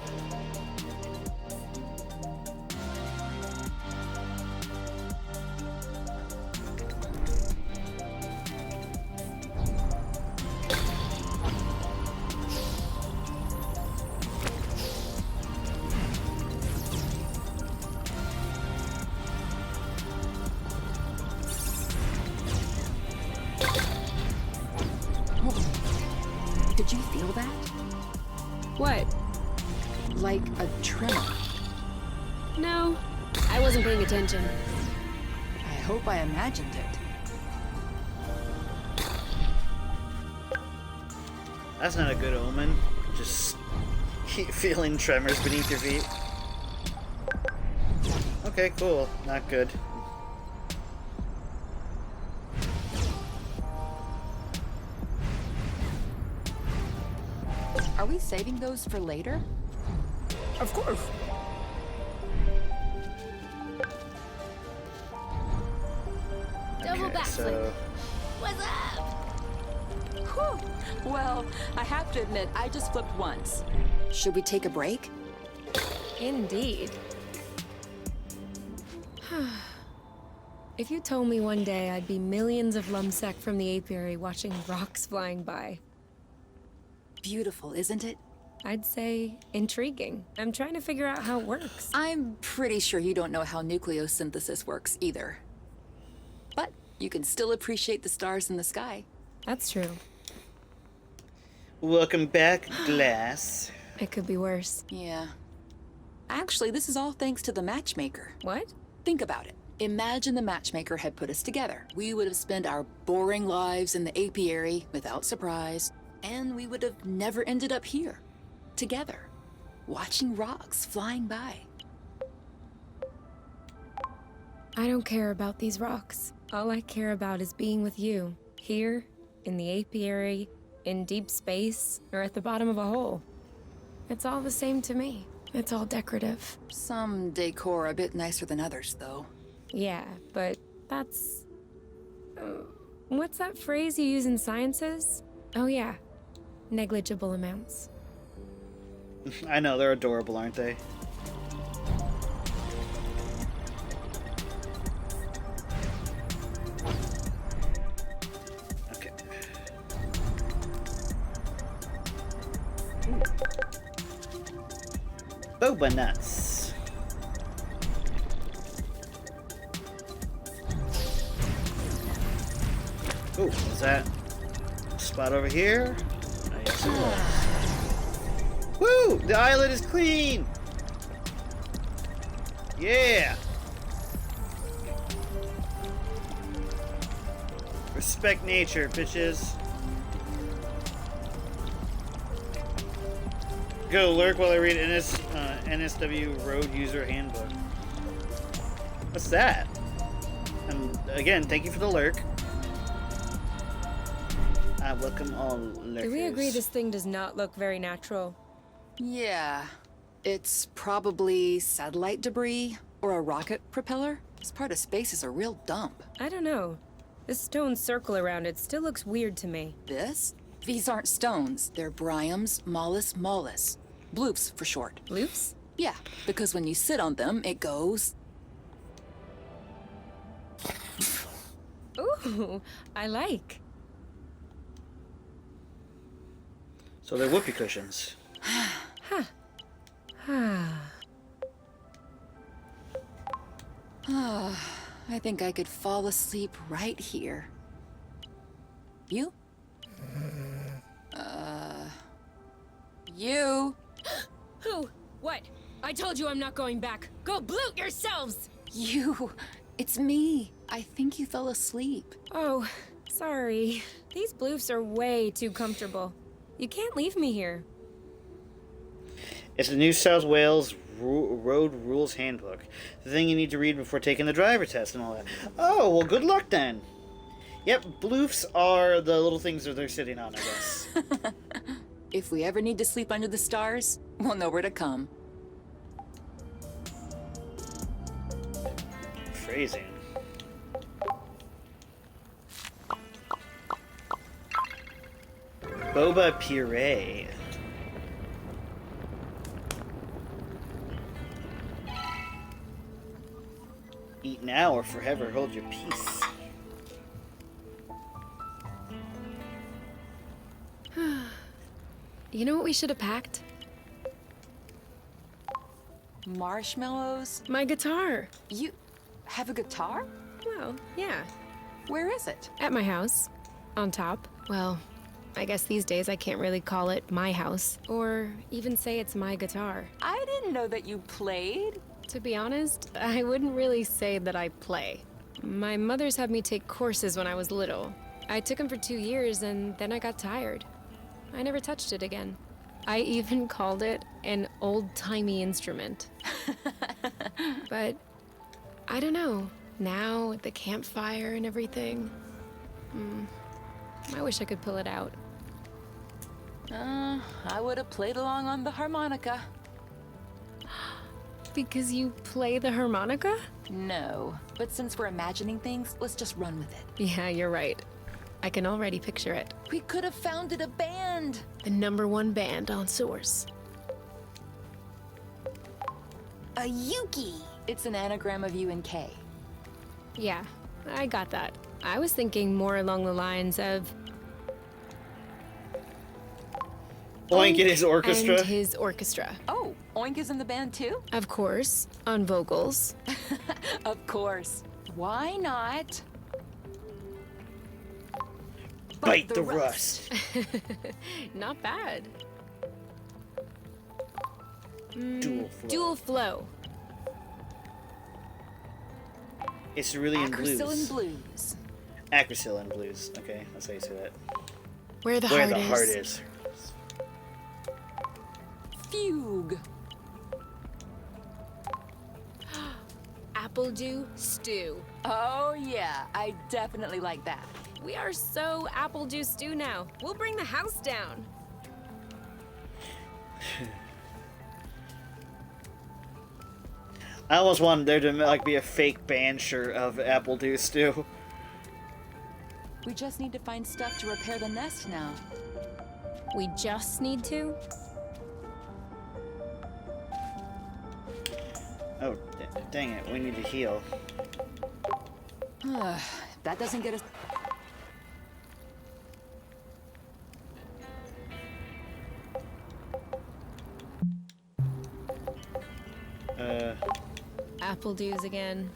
Did you feel that? What? Like a tremor. No, I wasn't paying attention. I hope I imagined it. That's not a good omen. Just keep feeling tremors beneath your feet. Okay, cool. Not good. Are we saving those for later? Of course. Double Okay, backflip. so What's up? Whew. Well, I have to admit, I just flipped once. Should we take a break? Indeed. If you told me one day I'd be millions of lumsec from the apiary watching rocks flying by, Beautiful, isn't it? I'd say intriguing. I'm trying to figure out how it works. I'm pretty sure you don't know how nucleosynthesis works either. But you can still appreciate the stars in the sky. That's true. Welcome back, Glass. It could be worse. Yeah. Actually, this is all thanks to the matchmaker. What? Think about it. Imagine the matchmaker had put us together. We would have spent our boring lives in the apiary without surprise, and we would have never ended up here, together, watching rocks flying by. I don't care about these rocks. All I care about is being with you, here, in the apiary, in deep space, or at the bottom of a hole. It's all the same to me. It's all decorative. Some decor a bit nicer than others, though. Yeah, but that's... what's that phrase you use in sciences? Oh yeah, negligible amounts. I know, they're adorable, aren't they? Okay. Boba nuts. Oh, was that a spot over here? Oh, yes, it was. Woo! The island is clean! Yeah! Respect nature, bitches. Go lurk while I read NSW Road User Handbook. What's that? And again, thank you for the lurk. Welcome all lurkers. Do we agree this thing does not look very natural? Yeah. It's probably satellite debris or a rocket propeller. This part of space is a real dump. I don't know. This stone circle around it still looks weird to me. This? These aren't stones. They're bryums mollis mollis. Bloofs for short. Bloofs? Yeah, because when you sit on them, it goes... Ooh, I like. So they're whoopee cushions. I think I could fall asleep right here. You? You? Who? What? I told you I'm not going back. Go bloot yourselves! You. It's me. I think you fell asleep. Oh, sorry. These bloofs are way too comfortable. You can't leave me here. It's the New South Wales Road Rules Handbook. The thing you need to read before taking the driver test and all that. Oh, well, good luck then. Yep, bloofs are the little things that they're sitting on, I guess. If we ever need to sleep under the stars, we'll know where to come. Phrasing. Boba puree. Eat now or forever hold your peace. You know what we should have packed? Marshmallows? My guitar. You have a guitar? Well, yeah. Where is it? At my house. On top. Well, I guess these days I can't really call it my house. Or even say it's my guitar. I didn't know that you played. To be honest, I wouldn't really say that I play. My mother's had me take courses when I was little. I took them for 2 years and then I got tired. I never touched it again. I even called it an old-timey instrument. But I don't know. Now, with the campfire and everything, I wish I could pull it out. I would have played along on the harmonica. Because you play the harmonica? No, but since we're imagining things, let's just run with it. Yeah, you're right. I can already picture it. We could have founded a band. The #1 band on Source. A Yuki. It's an anagram of U and K. Yeah, I got that. I was thinking more along the lines of Oink in his orchestra. and his orchestra. Oh, Oink is in the band too? Of course, on vocals. Of course. Why not? Bite the rust. Not bad. Dual flow. Dual flow. It's cerulean blues. Acrocillin blues. Acrocillin blues. Okay, that's how you say that. Where the Where heart the is. heart is. Fugue. Appledew stew. Oh yeah, I definitely like that. We are so appledew stew now. We'll bring the house down. I almost wanted there to like be a fake band shirt of Appledew Stew. We just need to find stuff to repair the nest now. We just need to. Oh, dang it, we need to heal. That doesn't get us. Appledews again.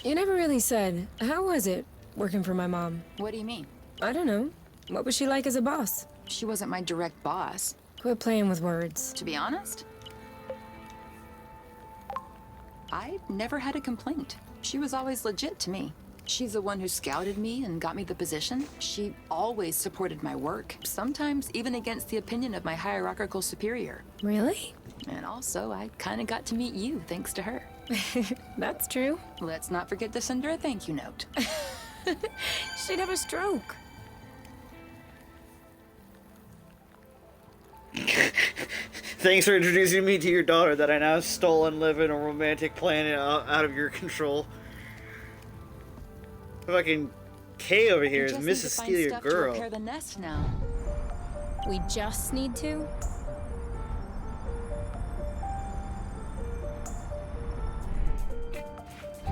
You never really said, how was it working for my mom? What do you mean? I don't know. What was she like as a boss? She wasn't my direct boss. Quit playing with words. To be honest, I never had a complaint. She was always legit to me. She's the one who scouted me and got me the position. She always supported my work, sometimes even against the opinion of my hierarchical superior. Really? And also, I kind of got to meet you thanks to her. That's true. Let's not forget to send her a thank you note. She'd have a stroke. Thanks for introducing me to your daughter that I now stole and live in a romantic planet out of your control. Fucking Kay over here is We just Mrs. need to find Steal Your stuff to Girl. repair the nest now. We just need to?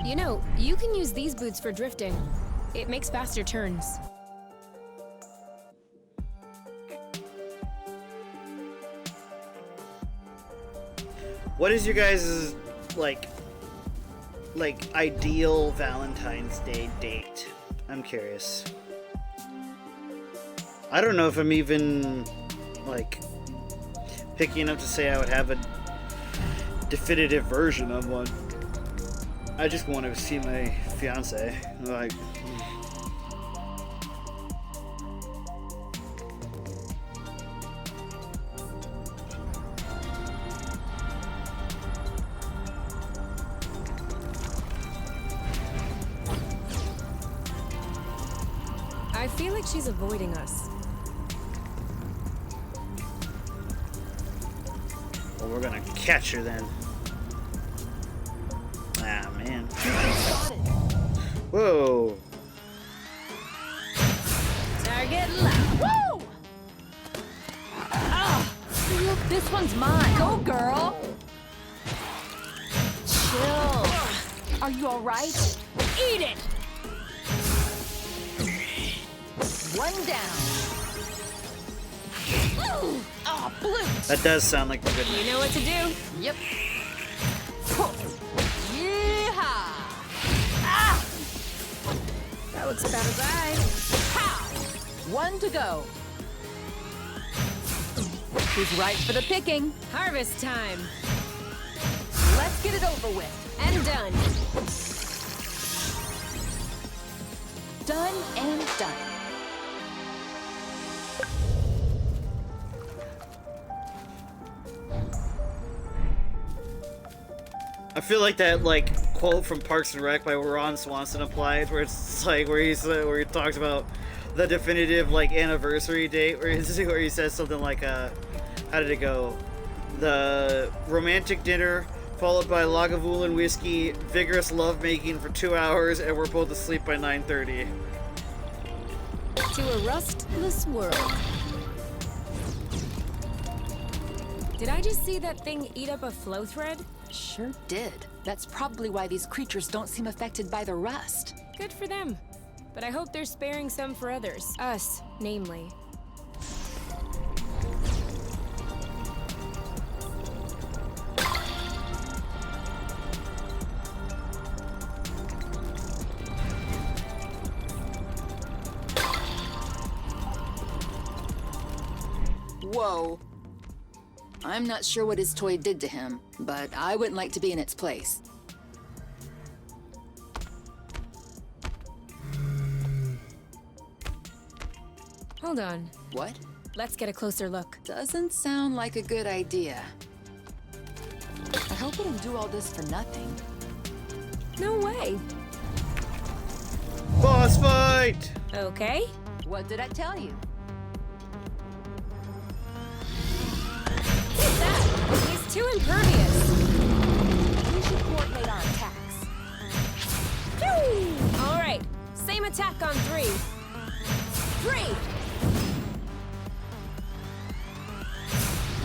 You know, you can use these boots for drifting. It makes faster turns. What is your guys' like ideal Valentine's Day date? I'm curious. I don't know if I'm even like picky enough to say I would have a definitive version of one. I just want to see my fiance. Like, I feel like she's avoiding us. well, we're gonna catch her then. Ah, man. Whoa. Target left. Woo! Ah, this one's mine. Go, girl. Chill. Are you all right? Eat it. One down. Oh, blue. That does sound like a good You know what to do. Yep. Yeehaw! Ah! That looks about right. Pow! One to go. Who's right for the picking? Harvest time. Let's get it over with. And done. Done and done. I feel like that quote from Parks and Rec by Ron Swanson applies, where it's like where he talks about the definitive anniversary date, where he says something like how did it go? The romantic dinner followed by Lagavulin whiskey, vigorous lovemaking for 2 hours, and we're both asleep by 9:30. To a rustless world. Did I just see that thing eat up a flow thread? Sure did. That's probably why these creatures don't seem affected by the rust. Good for them. But I hope they're sparing some for others. Us, namely. Whoa. I'm not sure what his toy did to him, but I wouldn't like to be in its place. Hold on. What? Let's get a closer look. Doesn't sound like a good idea. I hope we didn't do all this for nothing. No way. Boss fight! Okay. What did I tell you? What's that? He's too impervious. We should coordinate our attacks. Phew! All right. Same attack on 3. 3!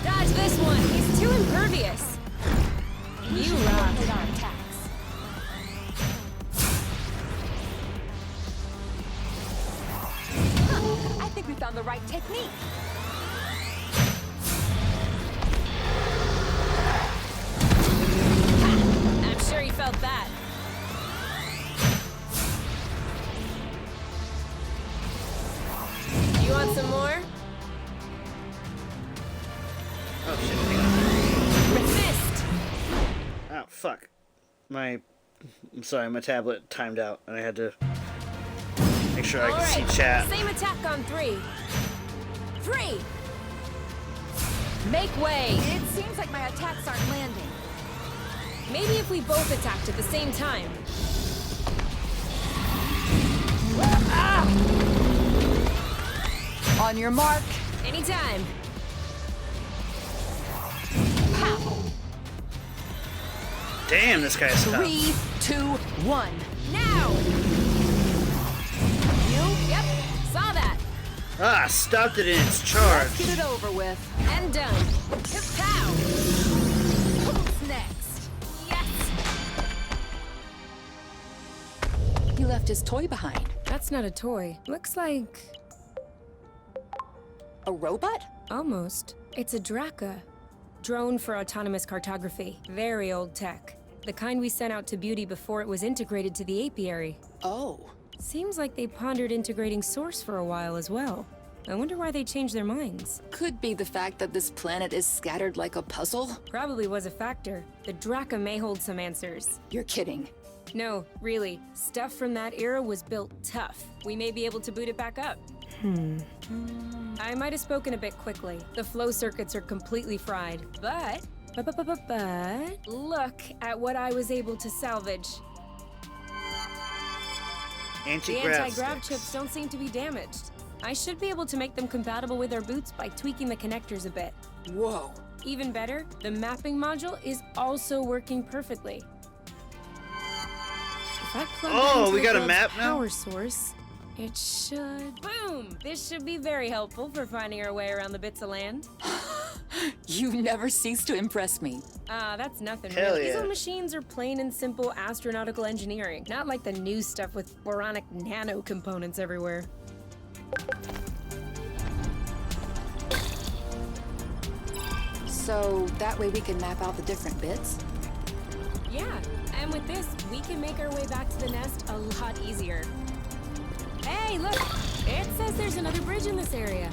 Dodge this one. He's too impervious. You rock. Coordinate our attacks. I think we found the right technique. I'm sure he felt that. You want some more? Oh shit, hang Resist! on. Oh, fuck. I'm sorry, my tablet timed out, and I had to make sure I All could right. see chat. Same attack on 3. 3! Make way! It seems like my attacks aren't landing. Maybe if we both attacked at the same time. On your mark. Anytime. Pow! Damn, this guy's tough. 3, 2, 1. Now! You? Yep, saw that. Ah, stopped it in its charge. Let's get it over with. And done. Kapow! Who's next? Yes! He left his toy behind. That's not a toy. Looks like... A robot? almost. It's a Draka. Drone for autonomous cartography. Very old tech. The kind we sent out to Beauty before it was integrated to the apiary. Oh. Seems like they pondered integrating Source for a while as well. I wonder why they changed their minds. Could be the fact that this planet is scattered like a puzzle. Probably was a factor. The Draka may hold some answers. You're kidding. No, really. Stuff from that era was built tough. We may be able to boot it back up. I might have spoken a bit quickly. The flow circuits are completely fried. But look at what I was able to salvage. The anti-grav chips don't seem to be damaged. I should be able to make them compatible with our boots by tweaking the connectors a bit. Whoa. Even better, the mapping module is also working perfectly. If I plug that into we the got a globe's map now? power source, it should... Boom! This should be very helpful for finding our way around the bits of land. You never cease to impress me. Ah, that's nothing. Hell Really. yeah. These old machines are plain and simple astronautical engineering, not like the new stuff with boronic nano components everywhere. So that way we can map out the different bits? Yeah, and with this, we can make our way back to the nest a lot easier. Hey, look! It says there's another bridge in this area.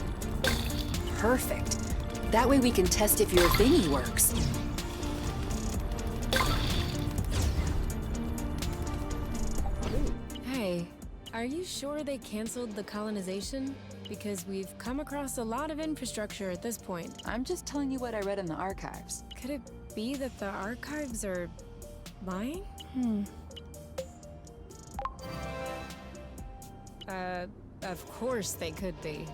Perfect. That way we can test if your thingy works. Hey, are you sure they canceled the colonization? Because we've come across a lot of infrastructure at this point. I'm just telling you what I read in the archives. Could it be that the archives are lying? Of course they could be.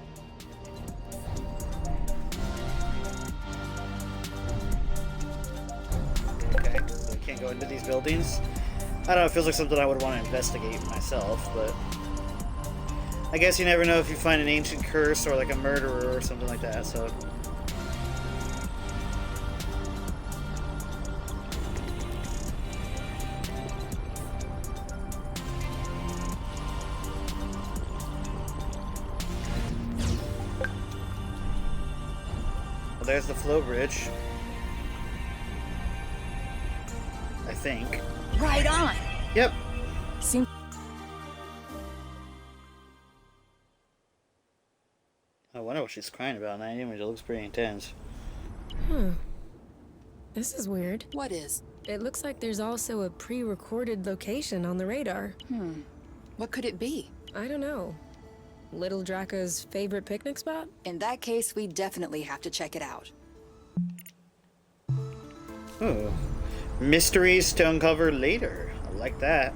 Okay, so I can't go into these buildings. I don't know, it feels like something I would want to investigate myself, but... I guess you never know if you find an ancient curse or like a murderer or something like that, so... there's the flow bridge. I think. Right on. Yep. Seems I wonder what she's crying about in that image. It looks pretty intense. This is weird. what is? It looks like there's also a pre-recorded location on the radar. What could it be? I don't know. Little Draco's favorite picnic spot? In that case, we definitely have to check it out. Oh. Mysteries to uncover later. I like that.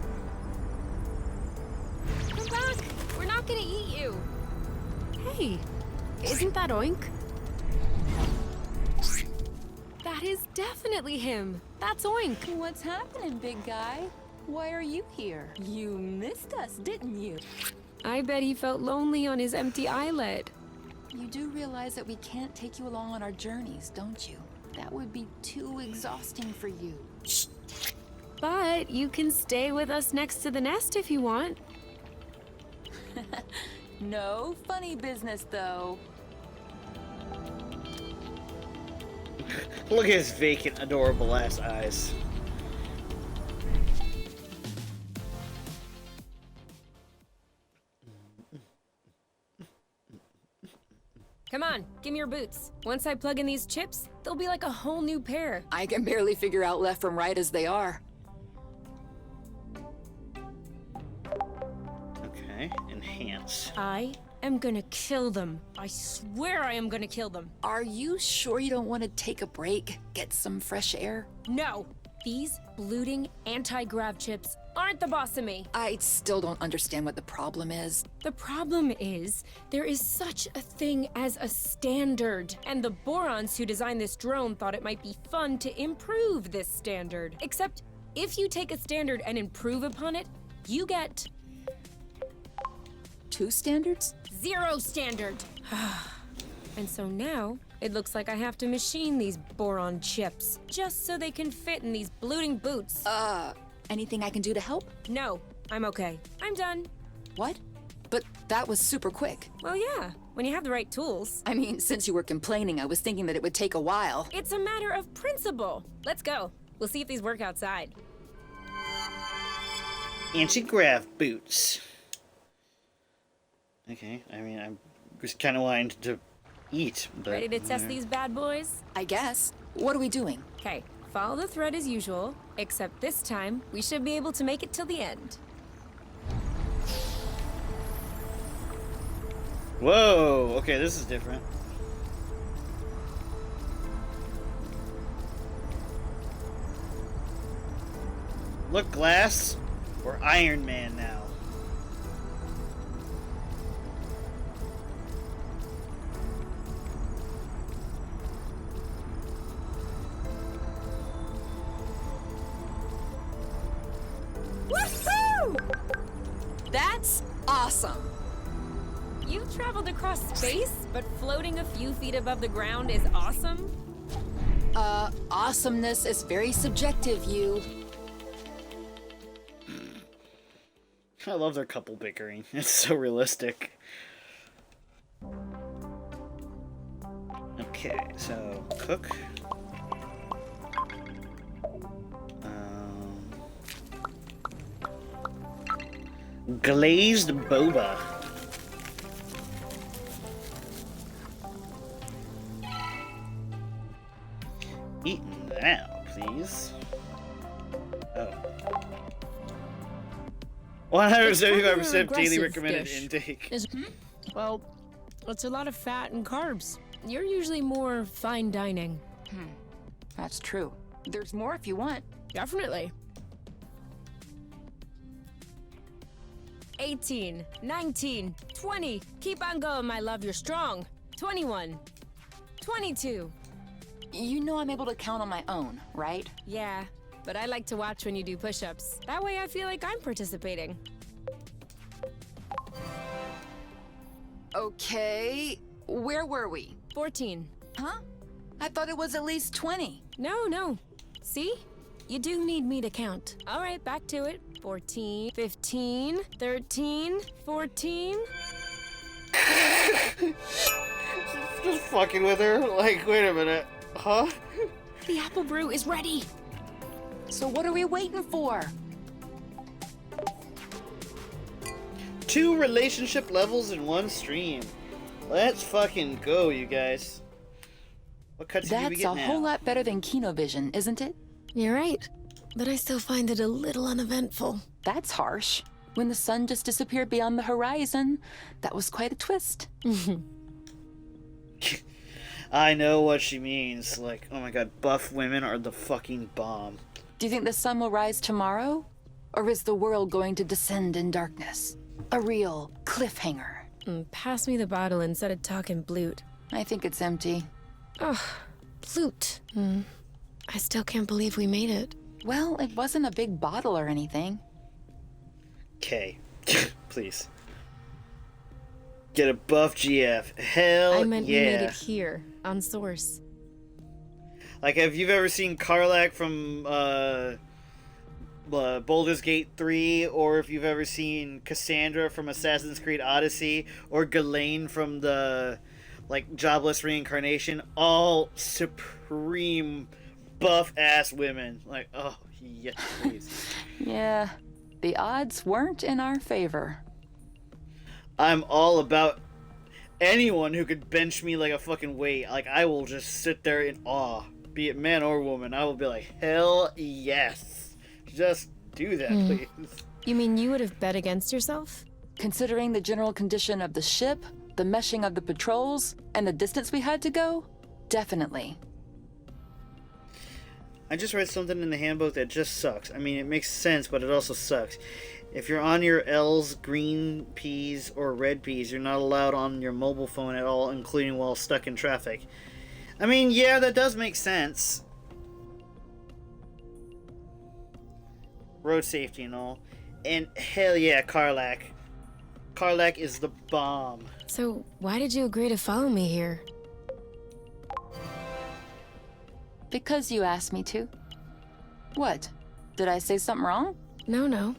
Come back! We're not gonna eat you! Hey, isn't that Oink? That is definitely him! That's Oink! What's happening, big guy? Why are you here? You missed us, didn't you? I bet he felt lonely on his empty islet. You do realize that we can't take you along on our journeys, don't you? That would be too exhausting for you. But you can stay with us next to the nest if you want. No funny business, though. Look at his vacant, adorable ass eyes. Come on, give me your boots. Once I plug in these chips, they'll be like a whole new pair. I can barely figure out left from right as they are. Okay, enhance. I am gonna kill them. I swear I am gonna kill them. Are you sure you don't want to take a break? Get some fresh air? No, these bloating anti-grav chips aren't the boss of me. I still don't understand what the problem is. The problem is, there is such a thing as a standard. And the Borons who designed this drone thought it might be fun to improve this standard. Except, if you take a standard and improve upon it, you get 2 standards? 0 standard. And so now, it looks like I have to machine these boron chips, just so they can fit in these bloating boots. Anything I can do to help? No, I'm okay. I'm done. What? But that was super quick. Well, yeah, when you have the right tools. I mean, since you were complaining, I was thinking that it would take a while. It's a matter of principle. Let's go. We'll see if these work outside. Anti-grav boots. Okay, I mean, I'm just kind of wanting to eat, but... Ready to test these bad boys? I guess. What are we doing? Okay, follow the thread as usual, except this time, we should be able to make it till the end. Whoa! Okay, this is different. Look, Glass! We're Iron Man now. Woohoo! That's awesome! You've traveled across space, but floating a few feet above the ground is awesome? Awesomeness is very subjective, you. I love their couple bickering. It's so realistic. Okay, so cook. Glazed boba. Eaten now, please. Oh. 175% daily recommended intake. Well, it's a lot of fat and carbs. You're usually more fine dining. That's true. There's more if you want. Definitely. 18, 19, 20. Keep on going, my love, you're strong. 21, 22. You know I'm able to count on my own, right? Yeah, but I like to watch when you do push-ups. That way I feel like I'm participating. Okay, where were we? 14. Huh? I thought it was at least 20. No. See? You do need me to count. All right, back to it. 14, 15, 13, 14. fucking with her? Like, wait a minute. Huh? The apple brew is ready. So what are we waiting for? 2 relationship levels in 1 stream. Let's fucking go, you guys. What cutscene do we That's get a now? whole lot better than Kinovision, isn't it? You're right. But I still find it a little uneventful. That's harsh. When the sun just disappeared beyond the horizon, that was quite a twist. I know what she means. Like, oh my god, buff women are the fucking bomb. Do you think the sun will rise tomorrow? Or is the world going to descend in darkness? A real cliffhanger. Pass me the bottle instead of talking blute. I think it's empty. Ugh, blute. I still can't believe we made it. Well, it wasn't a big bottle or anything. Okay. Please. Get a buff GF. Hell I meant yeah. we made it here, on Source. Like, if you've ever seen Karlak from Baldur's Gate 3, or if you've ever seen Cassandra from Assassin's Creed Odyssey, or Ghislaine from the, like, Jobless Reincarnation, all supreme buff-ass women. Like, oh, yes, please. Yeah, the odds weren't in our favor. I'm all about anyone who could bench me like a fucking weight. Like, I will just sit there in awe. Be it man or woman, I will be like, hell yes. Just do that, please. You mean you would have bet against yourself? Considering the general condition of the ship, the meshing of the patrols, and the distance we had to go, definitely. I just read something in the handbook that just sucks. I mean, it makes sense, but it also sucks. If you're on your L's, green peas, or red peas, you're not allowed on your mobile phone at all, including while stuck in traffic. I mean, yeah, that does make sense. Road safety and all. And hell yeah, Karlak. Karlak is the bomb. So, why did you agree to follow me here? Because you asked me to. What? Did I say something wrong? No.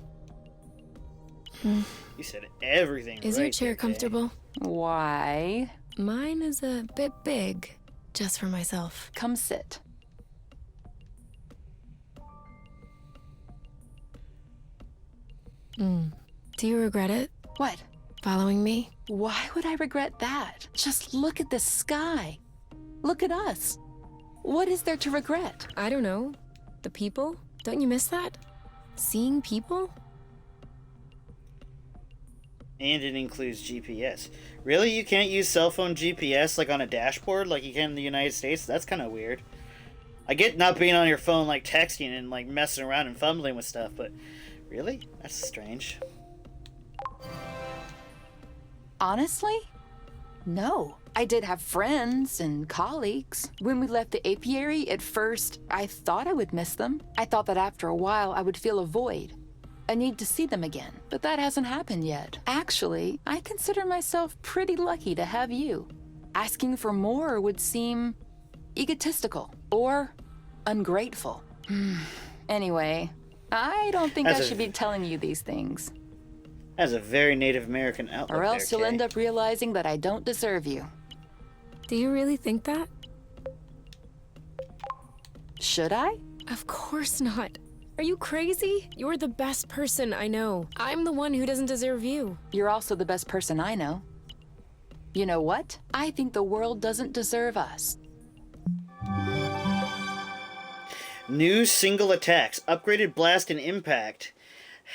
You said everything Is right your chair there, Kay. comfortable? Why? Mine is a bit big, just for myself. Come sit. Do you regret it? What? Following me? Why would I regret that? Just look at the sky. Look at us. What is there to regret? I don't know. The people? Don't you miss that? Seeing people? And it includes GPS. Really? You can't use cell phone GPS like on a dashboard like you can in the United States? That's kind of weird. I get not being on your phone like texting and like messing around and fumbling with stuff, but really? That's strange. Honestly? No. I did have friends and colleagues. When we left the apiary, at first, I thought I would miss them. I thought that after a while, I would feel a void. A need to see them again. But that hasn't happened yet. Actually, I consider myself pretty lucky to have you. Asking for more would seem egotistical or ungrateful. Anyway, I don't think I should be telling you these things. That's a very Native American outlook. Or else there, you'll Kay. end up realizing that I don't deserve you. Do you really think that? Should I? Of course not. Are you crazy? You're the best person I know. I'm the one who doesn't deserve you. You're also the best person I know. You know what? I think the world doesn't deserve us. New single attacks, upgraded blast and impact.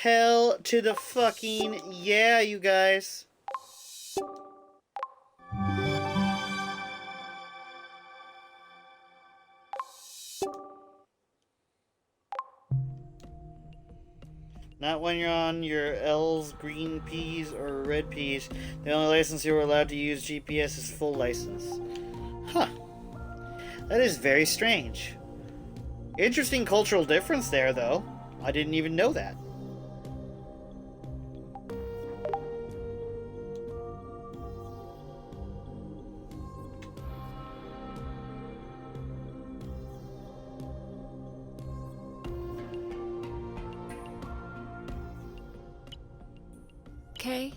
Hell to the fucking yeah, you guys. Not when you're on your L's, green peas, or red peas. The only license you are allowed to use GPS is full license. Huh. That is very strange. Interesting cultural difference there, though. I didn't even know that. Okay.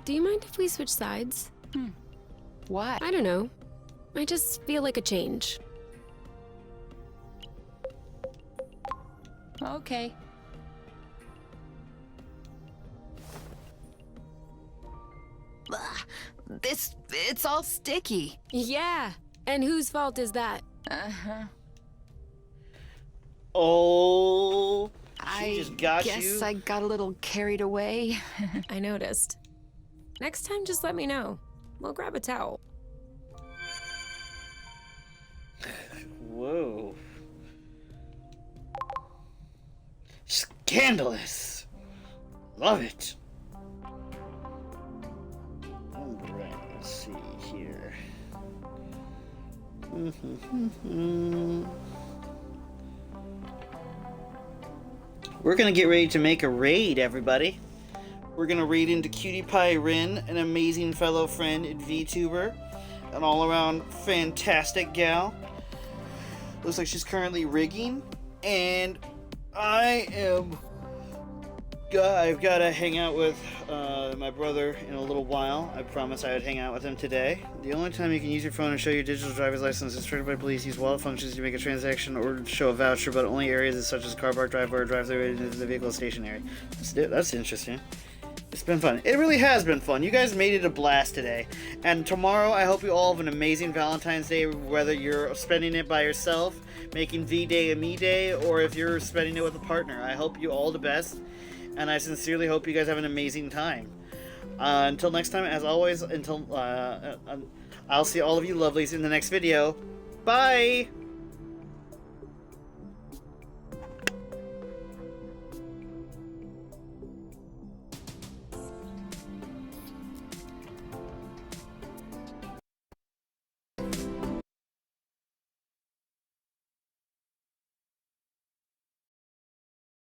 Do you mind if we switch sides? Why? I don't know. I just feel like a change. Okay. Ugh, it's all sticky. Yeah, and whose fault is that? Uh-huh. Oh, she I just got guess you. I got a little carried away. I noticed. Next time, just let me know. We'll grab a towel. Whoa. Scandalous. Love it. Alright, let's see here. We're gonna get ready to make a raid, everybody. We're gonna raid into Cutie Pie Rin, an amazing fellow friend and VTuber, an all-around fantastic gal. Looks like she's currently rigging, and I've got to hang out with my brother in a little while. I promised I would hang out with him today. The only time you can use your phone and show your digital driver's license is triggered by police. Use wallet functions to make a transaction or show a voucher, but only areas such as car park, driveway, or drive-through into the vehicle stationary. That's interesting. It's been fun. It really has been fun. You guys made it a blast today. And tomorrow, I hope you all have an amazing Valentine's Day, whether you're spending it by yourself, making V-Day a me day, or if you're spending it with a partner. I hope you all the best, and I sincerely hope you guys have an amazing time. Until next time, as always, I'll see all of you lovelies in the next video. Bye!